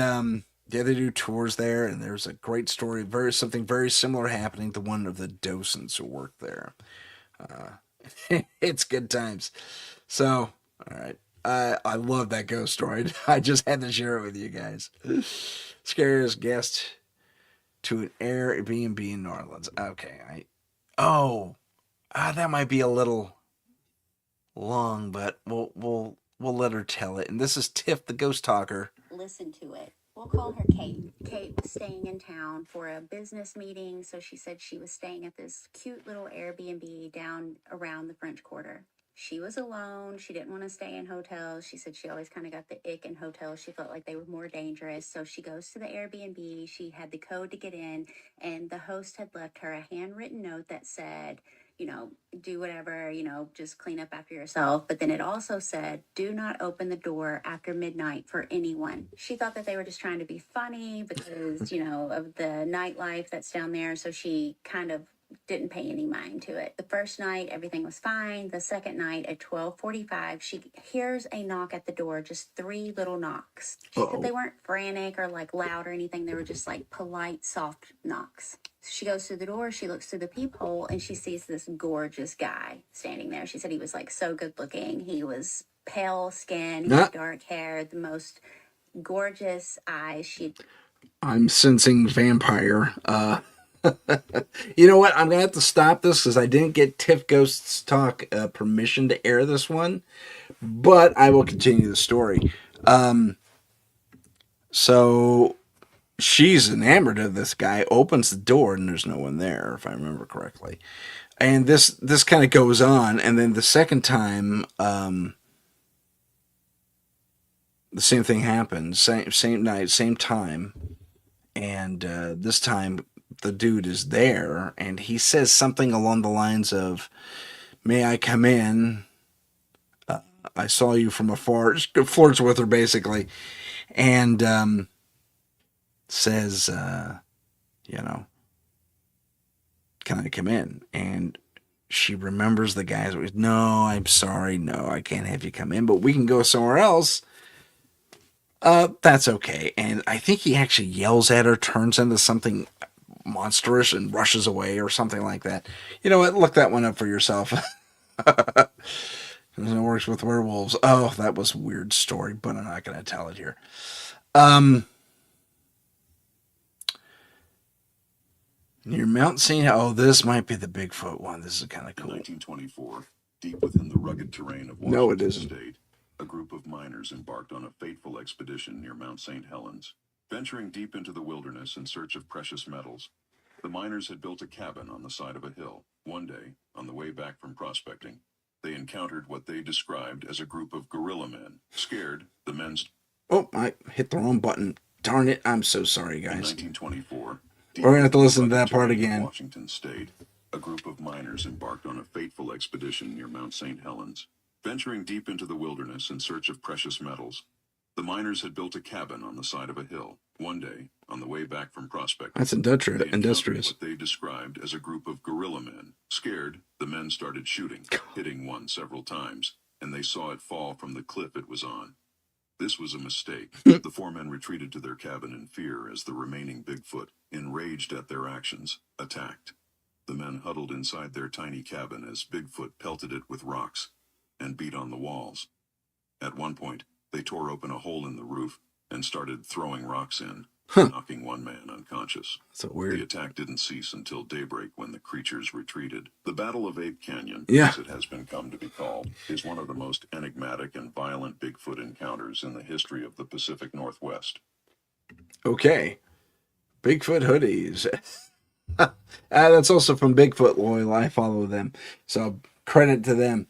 [SPEAKER 1] they do tours there, and there's a great story, something very similar happening to one of the docents who worked there. It's good times. So, all right. I love that ghost story. I just had to share it with you guys. Scariest guest to an Airbnb in New Orleans. Okay. That might be a little long, but we'll let her tell it. And this is Tiff, the ghost talker.
[SPEAKER 5] Listen to it. We'll call her Kate. Kate was staying in town for a business meeting, so she said she was staying at this cute little Airbnb down around the French Quarter. She was alone. She didn't want to stay in hotels. She said she always kind of got the ick in hotels. She felt like they were more dangerous. So she goes to the Airbnb. She had the code to get in, and the host had left her a handwritten note that said, do whatever, just clean up after yourself. But then it also said, do not open the door after midnight for anyone. She thought that they were just trying to be funny because, of the nightlife that's down there. So she kind of didn't pay any mind to it. The first night, everything was fine. The second night at 12:45, she hears a knock at the door, just 3 little knocks. She said they weren't frantic or like loud or anything. They were just like polite, soft knocks. She goes through the door, she looks through the peephole, and she sees this gorgeous guy standing there. She said he was like so good looking. He was pale skin, he had dark hair, the most gorgeous eyes.
[SPEAKER 1] I'm sensing vampire. You know what? I'm gonna have to stop this because I didn't get Tiff Ghosts Talk permission to air this one, but I will continue the story. So she's enamored of this guy. Opens the door and there's no one there, if I remember correctly. And this kind of goes on, and then the second time, the same thing happens. Same night, same time, and this time the dude is there, and he says something along the lines of, "May I come in? I saw you from afar." Just flirts with her basically, and says, "Can I come in?" And she remembers the guy's voice. "No, I'm sorry. No, I can't have you come in, but we can go somewhere else." That's okay. And I think he actually yells at her, turns into something monstrous, and rushes away or something like that. You know what? Look that one up for yourself. It works with werewolves. Oh, that was a weird story, but I'm not going to tell it here. Near Mount St. Oh, this might be the Bigfoot one. This is kind of cool.
[SPEAKER 6] In 1924, deep within the rugged terrain of Washington State, a group of miners embarked on a fateful expedition near Mount St. Helens. Venturing deep into the wilderness in search of precious metals, the miners had built a cabin on the side of a hill. One day, on the way back from prospecting, they encountered what they described as a group of gorilla men. Scared, the men...
[SPEAKER 1] Oh, I hit the wrong button. Darn it. I'm so sorry, guys.
[SPEAKER 6] In 1924...
[SPEAKER 1] We're going to have to listen to that part again.
[SPEAKER 6] Washington State, a group of miners embarked on a fateful expedition near Mount St. Helens. Venturing deep into the wilderness in search of precious metals, the miners had built a cabin on the side of a hill. One day, on the way back from prospecting,
[SPEAKER 1] that's industrious.
[SPEAKER 6] What they described as a group of gorilla men. Scared, the men started shooting, hitting one several times, and they saw it fall from the cliff it was on. This was a mistake. The 4 men retreated to their cabin in fear as the remaining Bigfoot, enraged at their actions, attacked. The men huddled inside their tiny cabin as Bigfoot pelted it with rocks and beat on the walls. At one point, they tore open a hole in the roof and started throwing rocks in, knocking one man unconscious.
[SPEAKER 1] So weird.
[SPEAKER 6] The attack didn't cease until daybreak when the creatures retreated. The Battle of Ape Canyon,
[SPEAKER 1] as
[SPEAKER 6] it has been come to be called, is one of the most enigmatic and violent Bigfoot encounters in the history of the Pacific Northwest.
[SPEAKER 1] Okay. Bigfoot hoodies. That's also from Bigfoot Loyal. I follow them. So credit to them.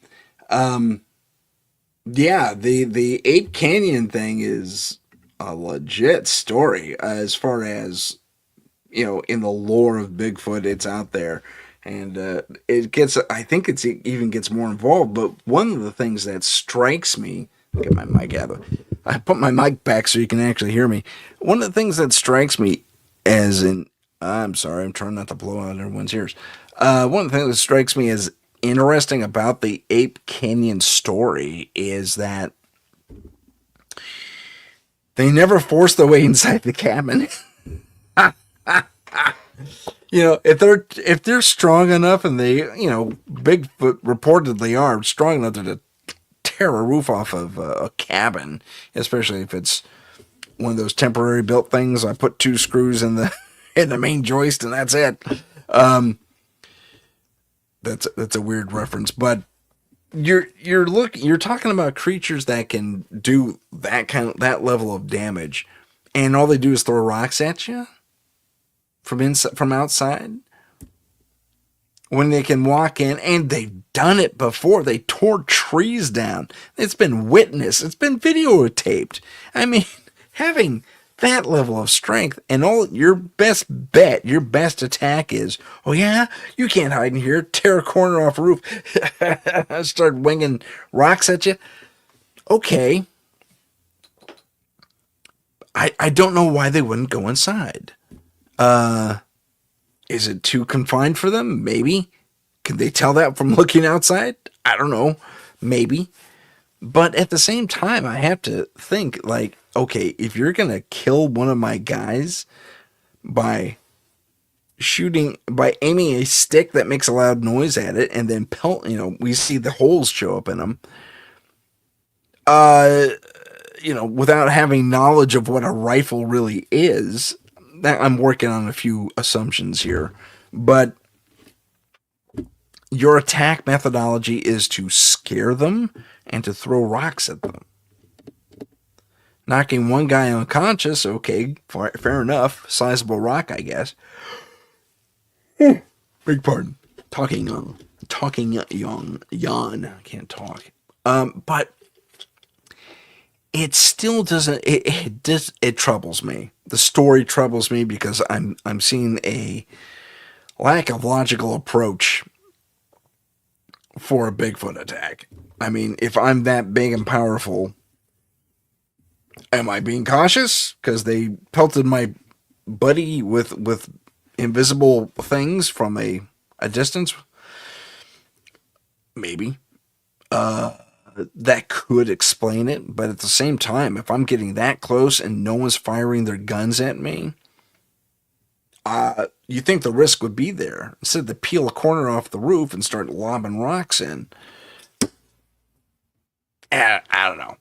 [SPEAKER 1] Yeah, the Ape Canyon thing is a legit story as far as, in the lore of Bigfoot, it's out there. And I think it even gets more involved. But one of the things that strikes me, get my mic out of it. I put my mic back so you can actually hear me. One of the things that strikes me I'm sorry, I'm trying not to blow out everyone's ears. One of the things that strikes me as interesting about the Ape Canyon story is that they never forced their way inside the cabin. if they're strong enough, and they, Bigfoot reportedly are strong enough to tear a roof off of a cabin, especially if it's one of those temporary built things. I put 2 screws in the in the main joist, and that's it. That's a weird reference, but you're talking about creatures that can do that level of damage, and all they do is throw rocks at you from outside, when they can walk in, and they've done it before. They tore trees down. It's been witnessed. It's been videotaped. I mean, having that level of strength, and all your best bet, your best attack is, oh yeah, you can't hide in here. Tear a corner off a roof. Start winging rocks at you. Okay. I don't know why they wouldn't go inside. Is it too confined for them? Maybe. Can they tell that from looking outside? I don't know. Maybe. But at the same time, I have to think, like, okay, if you're going to kill one of my guys by aiming a stick that makes a loud noise at it, and then we see the holes show up in them, without having knowledge of what a rifle really is, I'm working on a few assumptions here, but your attack methodology is to scare them and to throw rocks at them. Knocking one guy unconscious, okay, fair enough. Sizable rock, I guess. Beg pardon. Talking yawn. I can't talk. But it still doesn't. It troubles me. The story troubles me because I'm seeing a lack of logical approach for a Bigfoot attack. I mean, if I'm that big and powerful, am I being cautious because they pelted my buddy with invisible things from a distance? Maybe. That could explain it, but at the same time, if I'm getting that close and no one's firing their guns at me, you think the risk would be there. Instead to peel a corner off the roof and start lobbing rocks in. I don't know.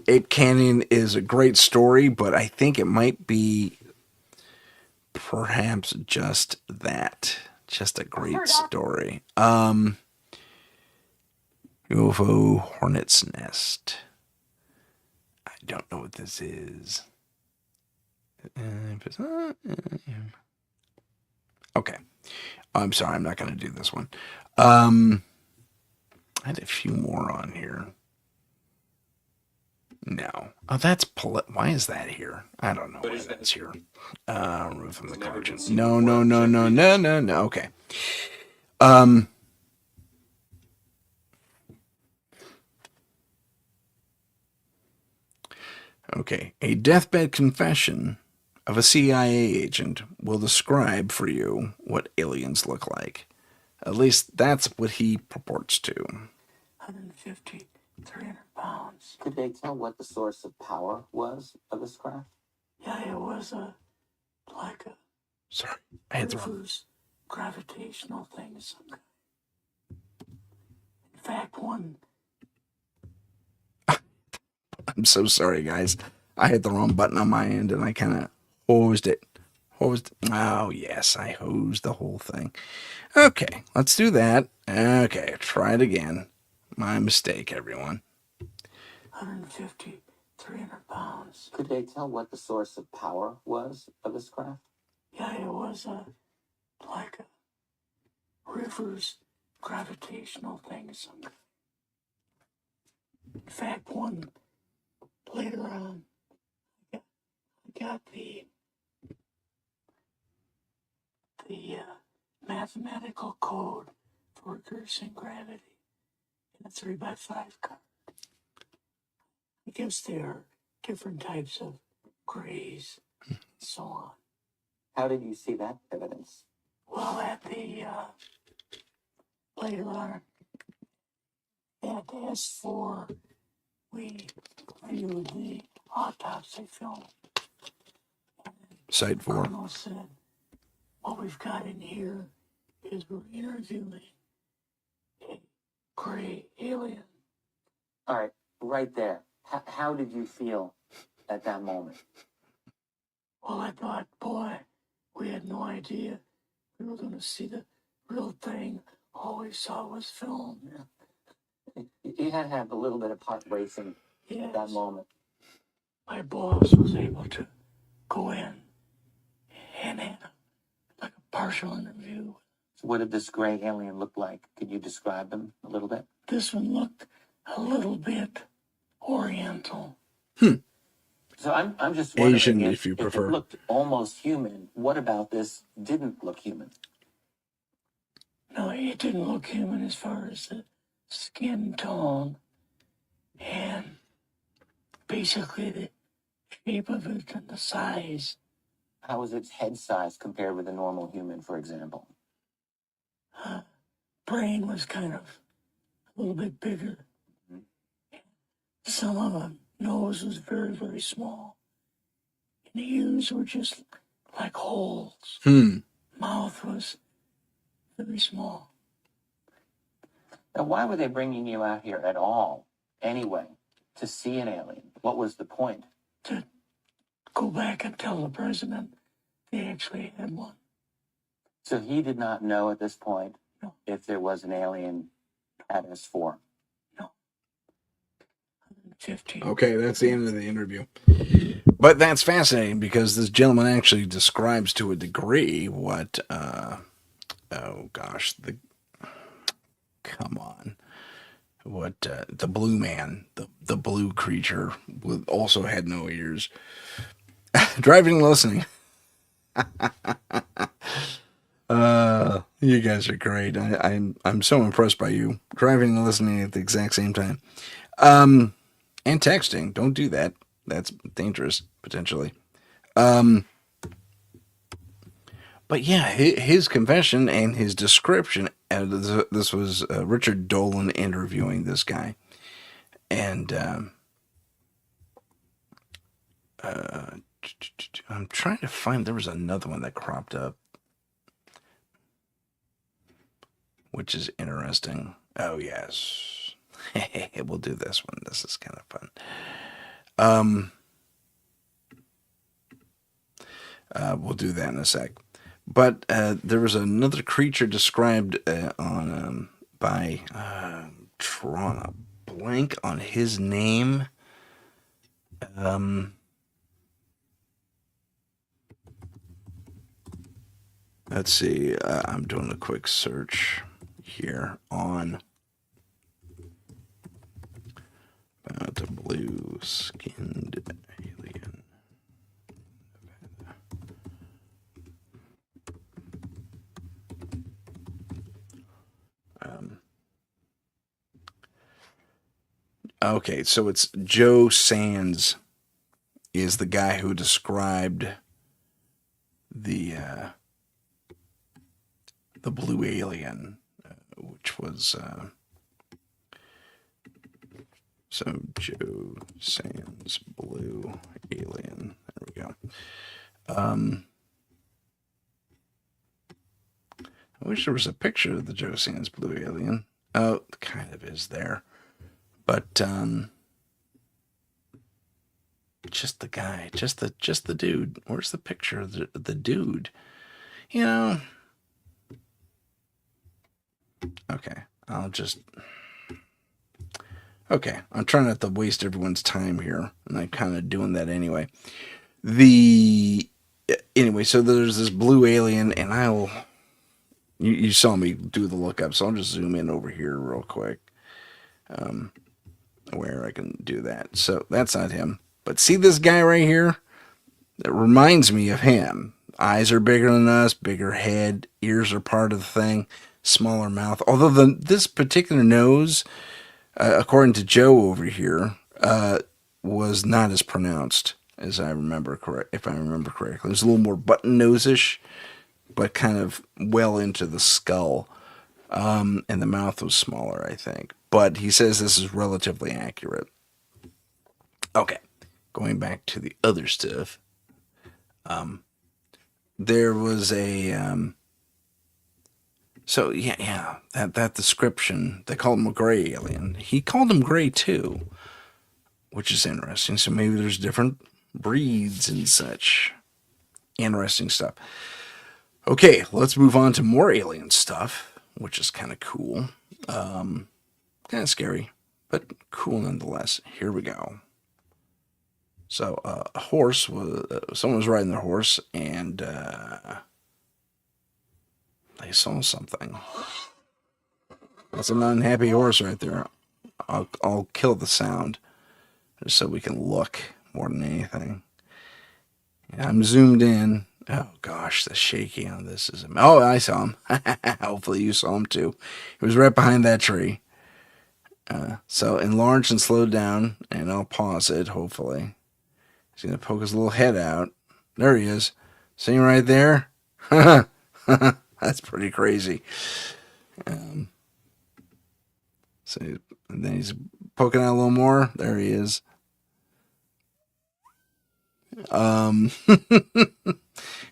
[SPEAKER 1] Ape Canyon is a great story, but I think it might be perhaps just that. Just a great story. UFO Hornet's Nest. I don't know what this is. Okay. I'm sorry, I'm not going to do this one. I had a few more on here. No. Oh, that's why is that here? I don't know why that's here. Roof of the Carton. No. Okay. Okay. A deathbed confession of a CIA agent will describe for you what aliens look like. At least that's what he purports to.
[SPEAKER 7] 150, 300 pounds.
[SPEAKER 8] Could they tell what the source of power was of this craft?
[SPEAKER 7] Yeah, it was like a
[SPEAKER 1] Sorry, I had the wrong.
[SPEAKER 7] reverse gravitational thing. In fact, one.
[SPEAKER 1] I'm so sorry, guys. I hit the wrong button on my end, and I kind of hosed it. Oh, yes, I hosed the whole thing. Okay, let's do that. Okay, try it again. My mistake, everyone.
[SPEAKER 7] 150, 300 pounds.
[SPEAKER 8] Could they tell what the source of power was of this craft?
[SPEAKER 7] Yeah, it was like a reverse gravitational thing. In fact, one later on, I got the mathematical code for reversing gravity in a 3x5 card. I guess there are different types of grays and so on.
[SPEAKER 8] How did you see that evidence?
[SPEAKER 7] Well, at the later on, at S4, we viewed the autopsy film.
[SPEAKER 1] Site 4.
[SPEAKER 7] Colonel said what we've got in here is we're interviewing a gray alien.
[SPEAKER 8] All right, right there. How did you feel at that moment?
[SPEAKER 7] Well, I thought, boy, we had no idea we were going to see the real thing. All we saw was film.
[SPEAKER 8] You had to have a little bit of heart racing
[SPEAKER 7] Yes.
[SPEAKER 8] at that moment.
[SPEAKER 7] My boss was able to go in and have like a partial interview.
[SPEAKER 8] So what did this gray alien look like? Could you describe him a little bit?
[SPEAKER 7] This one looked a little bit oriental.
[SPEAKER 8] So I'm just wondering
[SPEAKER 1] Asian,
[SPEAKER 8] if,
[SPEAKER 1] if you
[SPEAKER 8] if
[SPEAKER 1] prefer.
[SPEAKER 8] it looked almost human, what about this didn't look human?
[SPEAKER 7] No, it didn't look human as far as the skin tone and basically the shape of it and the size.
[SPEAKER 8] How was its head size compared with a normal human, for example?
[SPEAKER 7] Brain was kind of a little bit bigger. Some of the nose was very, very small. And the ears were just like holes. Mouth was very small.
[SPEAKER 8] Now, why were they bringing you out here at all, anyway, to see an alien? What was the point?
[SPEAKER 7] To go back and tell the president they actually had one.
[SPEAKER 8] So he did not know at this point
[SPEAKER 7] No.
[SPEAKER 8] if there was an alien at S4.
[SPEAKER 7] 15.
[SPEAKER 1] Okay, that's the end of the interview. But that's fascinating because this gentleman actually describes to a degree what, come on. What, the blue man, the blue creature, also had no ears. Driving and listening. You guys are great. I'm so impressed by you. Driving and listening at the exact same time. And texting. Don't do that. That's dangerous, potentially. But yeah, his confession and his description, this was Richard Dolan interviewing this guy. And I'm trying to find, there was another one that cropped up, which is interesting. Oh, yes. We'll do this one. This is kind of fun. We'll do that in a sec. But there was another creature described on by drawing a blank on his name. Let's see. I'm doing a quick search here on the blue-skinned alien. Okay, so it's Joe Sands is the guy who described the blue alien, which was so Joe Sands blue alien. There we go. I wish there was a picture of the Joe Sands blue alien. Oh, it kind of is there. But just the guy, just the dude. Where's the picture of the dude? You know. Okay, Okay, I'm trying not to waste everyone's time here, and I'm kind of doing that anyway. Anyway, so there's this blue alien, and you saw me do the lookup, so I'll just zoom in over here real quick. Where I can do that. So that's not him. But see this guy right here? That reminds me of him. Eyes are bigger than us, bigger head, ears are part of the thing, smaller mouth. Although this particular nose, according to Joe over here, was not as pronounced as I remember if I remember correctly. It was a little more button nose-ish, but kind of well into the skull. And the mouth was smaller, I think. But he says this is relatively accurate. Okay, going back to the other stuff. there was a so yeah, that description, they called him a gray alien. He called him gray too, which is interesting. So maybe there's different breeds and such. Interesting stuff. Okay, let's move on to more alien stuff, which is kind of cool. Kind of scary, but cool nonetheless. Here we go. So a horse was someone was riding their horse and they saw something. That's an unhappy horse right there. I'll kill the sound just so we can look more than anything. Yeah, I'm zoomed in. Oh gosh, the shaky on this is. Oh, I saw him. Hopefully you saw him too. He was right behind that tree. So enlarge and slow down, and I'll pause it. Hopefully, he's gonna poke his little head out. There he is. See him right there? That's pretty crazy. So and then he's poking out a little more. There he is. And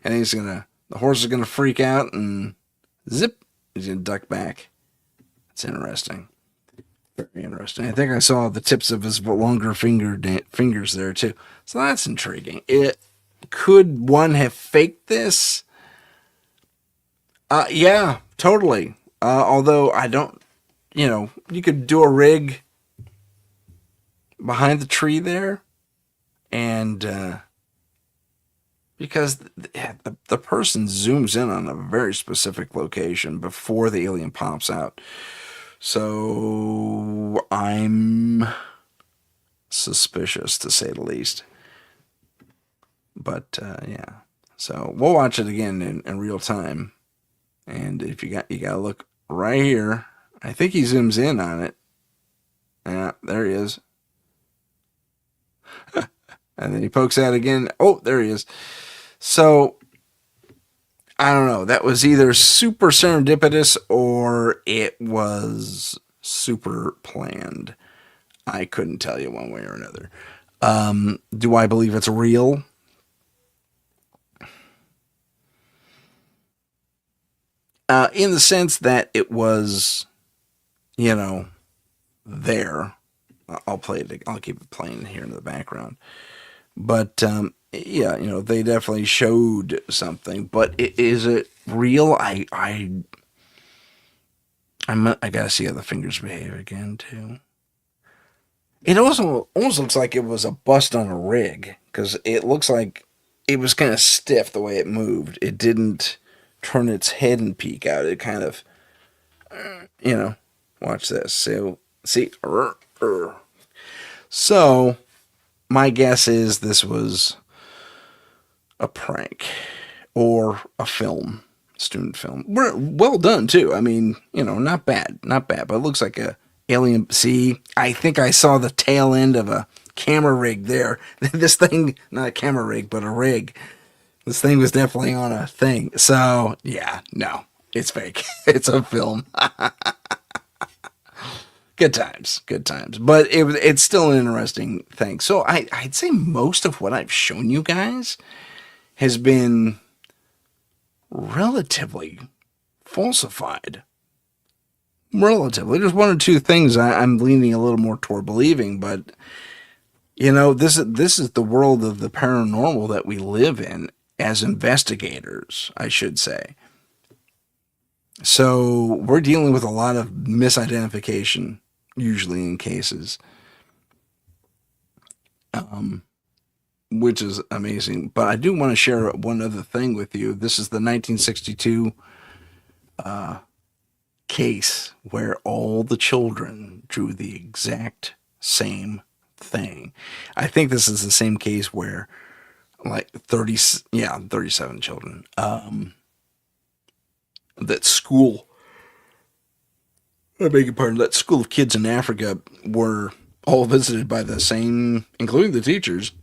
[SPEAKER 1] the horse is gonna freak out and zip, he's gonna duck back. That's interesting. Very interesting. I think I saw the tips of his longer fingers there too. So that's intriguing. Could one have faked this? Yeah, totally. Although I don't, you could do a rig behind the tree there, and because the person zooms in on a very specific location before the alien pops out. So I'm suspicious, to say the least. But yeah, so we'll watch it again in real time. And if you gotta look right here. I think he zooms in on it. Yeah, there he is. And then he pokes out again. Oh, there he is. So I don't know. That was either super serendipitous or it was super planned. I couldn't tell you one way or another. Do I believe it's real? In the sense that it was, there. I'll play it. I'll keep it playing here in the background. But yeah, they definitely showed something. But is it real? I gotta see how the fingers behave again too. It also almost looks like it was a bust on a rig because it looks like it was kind of stiff the way it moved. It didn't turn its head and peek out. It kind of, watch this. So see, so my guess is this was a prank or a film, student film. Well done too. I mean, not bad, but it looks like a alien. See, I think I saw the tail end of a camera rig there. This thing, not a camera rig, but a rig. This thing was definitely on a thing. So yeah, no, it's fake. It's a film. Good times. But it's still an interesting thing. So I'd say most of what I've shown you guys has been relatively falsified. Relatively. There's one or two things I'm leaning a little more toward believing, but this is the world of the paranormal that we live in as investigators, I should say. So we're dealing with a lot of misidentification, usually in cases, which is amazing. But I do want to share one other thing with you. This is the 1962 case where all the children drew the exact same thing. I think this is the same case where like 37 children. That school, I beg your pardon, that school of kids in Africa were all visited by the same, including the teachers,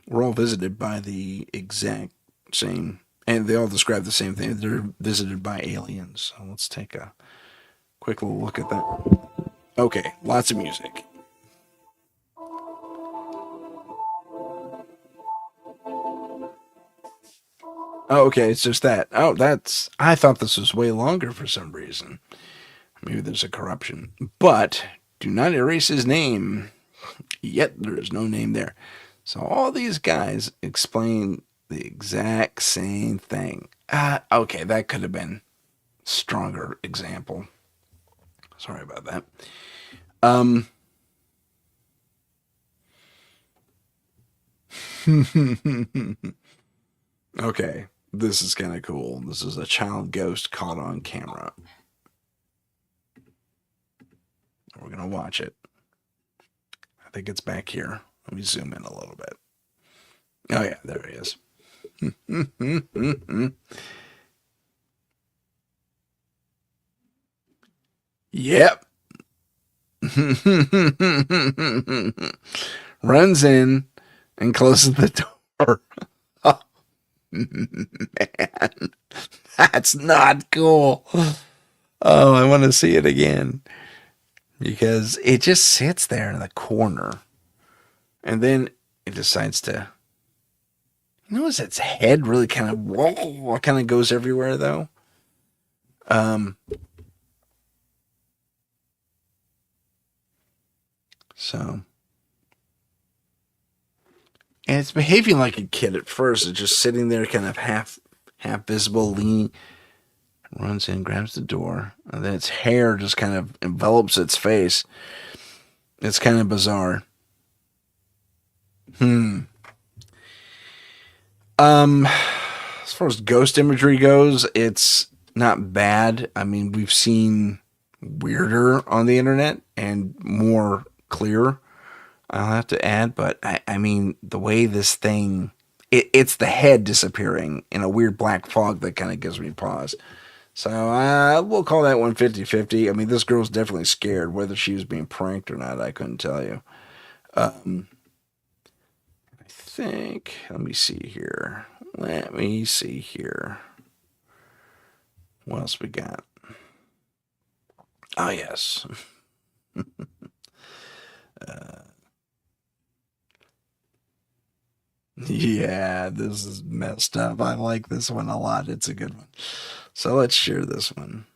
[SPEAKER 1] were all visited by the exact same, and they all describe the same thing. They're visited by aliens. So let's take a quick little look at that. Okay, lots of music. Oh, okay, it's just that. Oh, that's. I thought this was way longer for some reason. Maybe there's a corruption. But do not erase his name. Yet there is no name there. So all these guys explain the exact same thing. Okay, that could have been stronger example. Sorry about that. Um. Okay, this is kind of cool. This is a child ghost caught on camera. We're gonna watch it. I think it's back here. Let me zoom in a little bit. Oh yeah, there he is. Yep. Runs in and closes the door. Oh, man, that's not cool. Oh, I want to see it again because it just sits there in the corner, and then it decides to. You notice its head really kind of goes everywhere though. Um. So. And it's behaving like a kid at first. It's just sitting there, kind of half visible, leaning. Runs in, grabs the door, and then its hair just kind of envelops its face. It's kind of bizarre. As far as ghost imagery goes, it's not bad. I mean, we've seen weirder on the internet and more clear. I'll have to add, but I mean, the way this thing, it's the head disappearing in a weird black fog that kind of gives me pause. So we'll call that one 50-50. I mean, this girl's definitely scared. Whether she was being pranked or not, I couldn't tell you. I think, let me see here. What else we got? Oh, yes. Yeah, this is messed up. I like this one a lot. It's a good one. So let's share this one.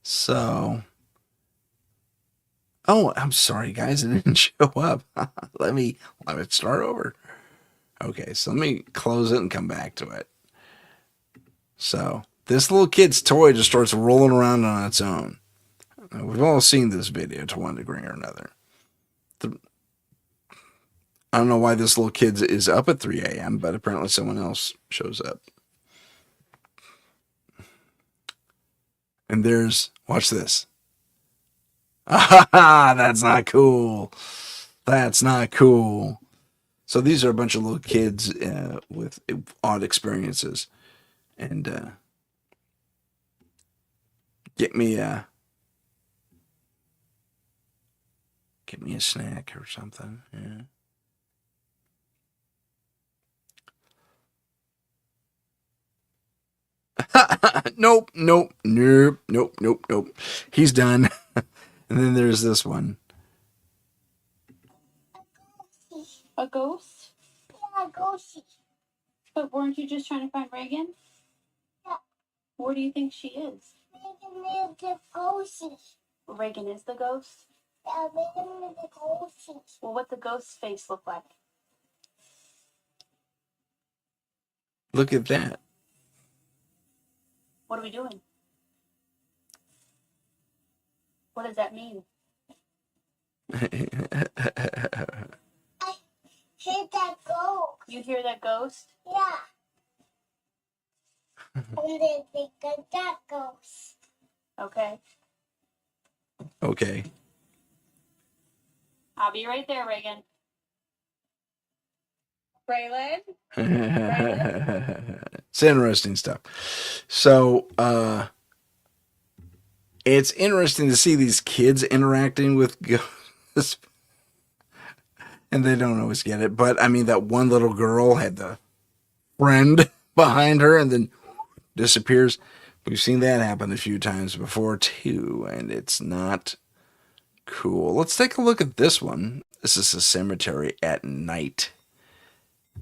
[SPEAKER 1] So, oh, I'm sorry, guys. It didn't show up. let me start over. Okay, so let me close it and come back to it. So this little kid's toy just starts rolling around on its own. Now, we've all seen this video to one degree or another. I don't know why this little kid is up at 3 a.m., but apparently someone else shows up. And watch this. Ah, that's not cool. That's not cool. So these are a bunch of little kids with odd experiences. And get me a snack or something. Yeah. Nope. He's done. And then there's this one.
[SPEAKER 5] A ghost? Yeah, a ghostie. But weren't you just trying to find Reagan? Yeah. Where do you think she is? Reagan is the ghostie. Reagan is the ghost? Yeah, Reagan is the ghostie. Well, what's the ghost's face look like?
[SPEAKER 1] Look at that.
[SPEAKER 5] What are we doing? What does that mean? I hear that ghost. You hear that ghost? Yeah. And then they got that ghost. Okay.
[SPEAKER 1] Okay.
[SPEAKER 5] I'll be right there, Reagan. Braylon?
[SPEAKER 1] It's interesting stuff. So, it's interesting to see these kids interacting with ghosts. And they don't always get it. But, I mean, that one little girl had the friend behind her and then disappears. We've seen that happen a few times before, too. And it's not cool. Let's take a look at this one. This is a cemetery at night.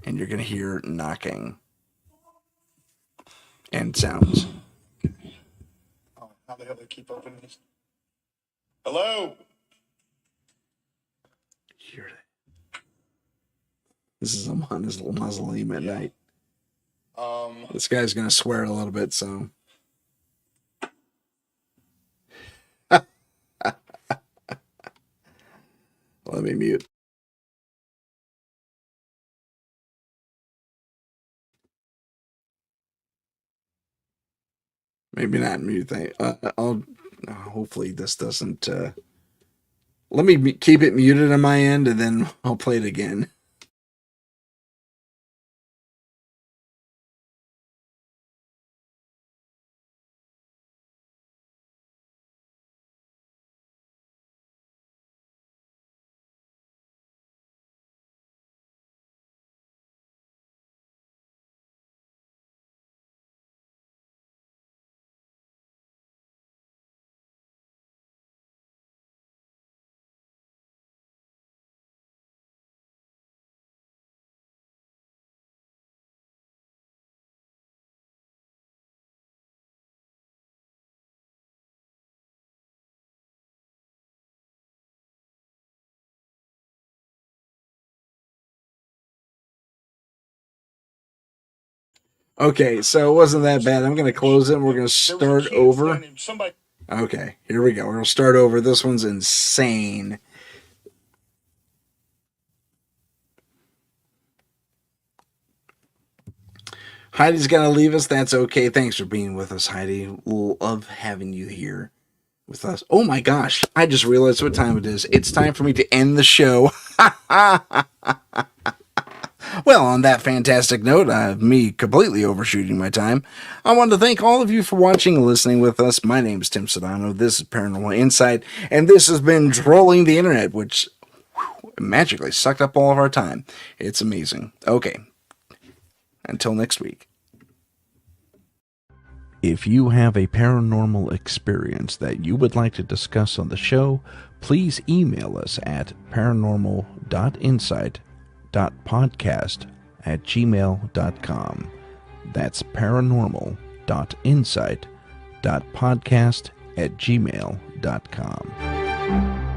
[SPEAKER 1] And you're going to hear knocking. And sounds.
[SPEAKER 2] Oh, how the hell do they keep opening this? Hello?
[SPEAKER 1] Hear that? This is him on his little mausoleum at night. This guy's gonna swear a little bit, so. Let me mute. Maybe not mute. I'll hopefully this doesn't. Let me keep it muted on my end, and then I'll play it again. Okay, so it wasn't that bad. I'm going to close it and we're going to start over. Okay, here we go. We're going to start over. This one's insane. Heidi's got to leave us. That's okay. Thanks for being with us, Heidi. Love having you here with us. Oh my gosh, I just realized what time it is. It's time for me to end the show. Well, on that fantastic note, me completely overshooting my time, I want to thank all of you for watching and listening with us. My name is Tim Sedano. This is Paranormal Insight, and this has been Trolling the Internet, which magically sucked up all of our time. It's amazing. Okay, until next week. If you have a paranormal experience that you would like to discuss on the show, please email us at paranormal.insight.podcast@gmail.com. That's paranormal.insight.podcast@gmail.com.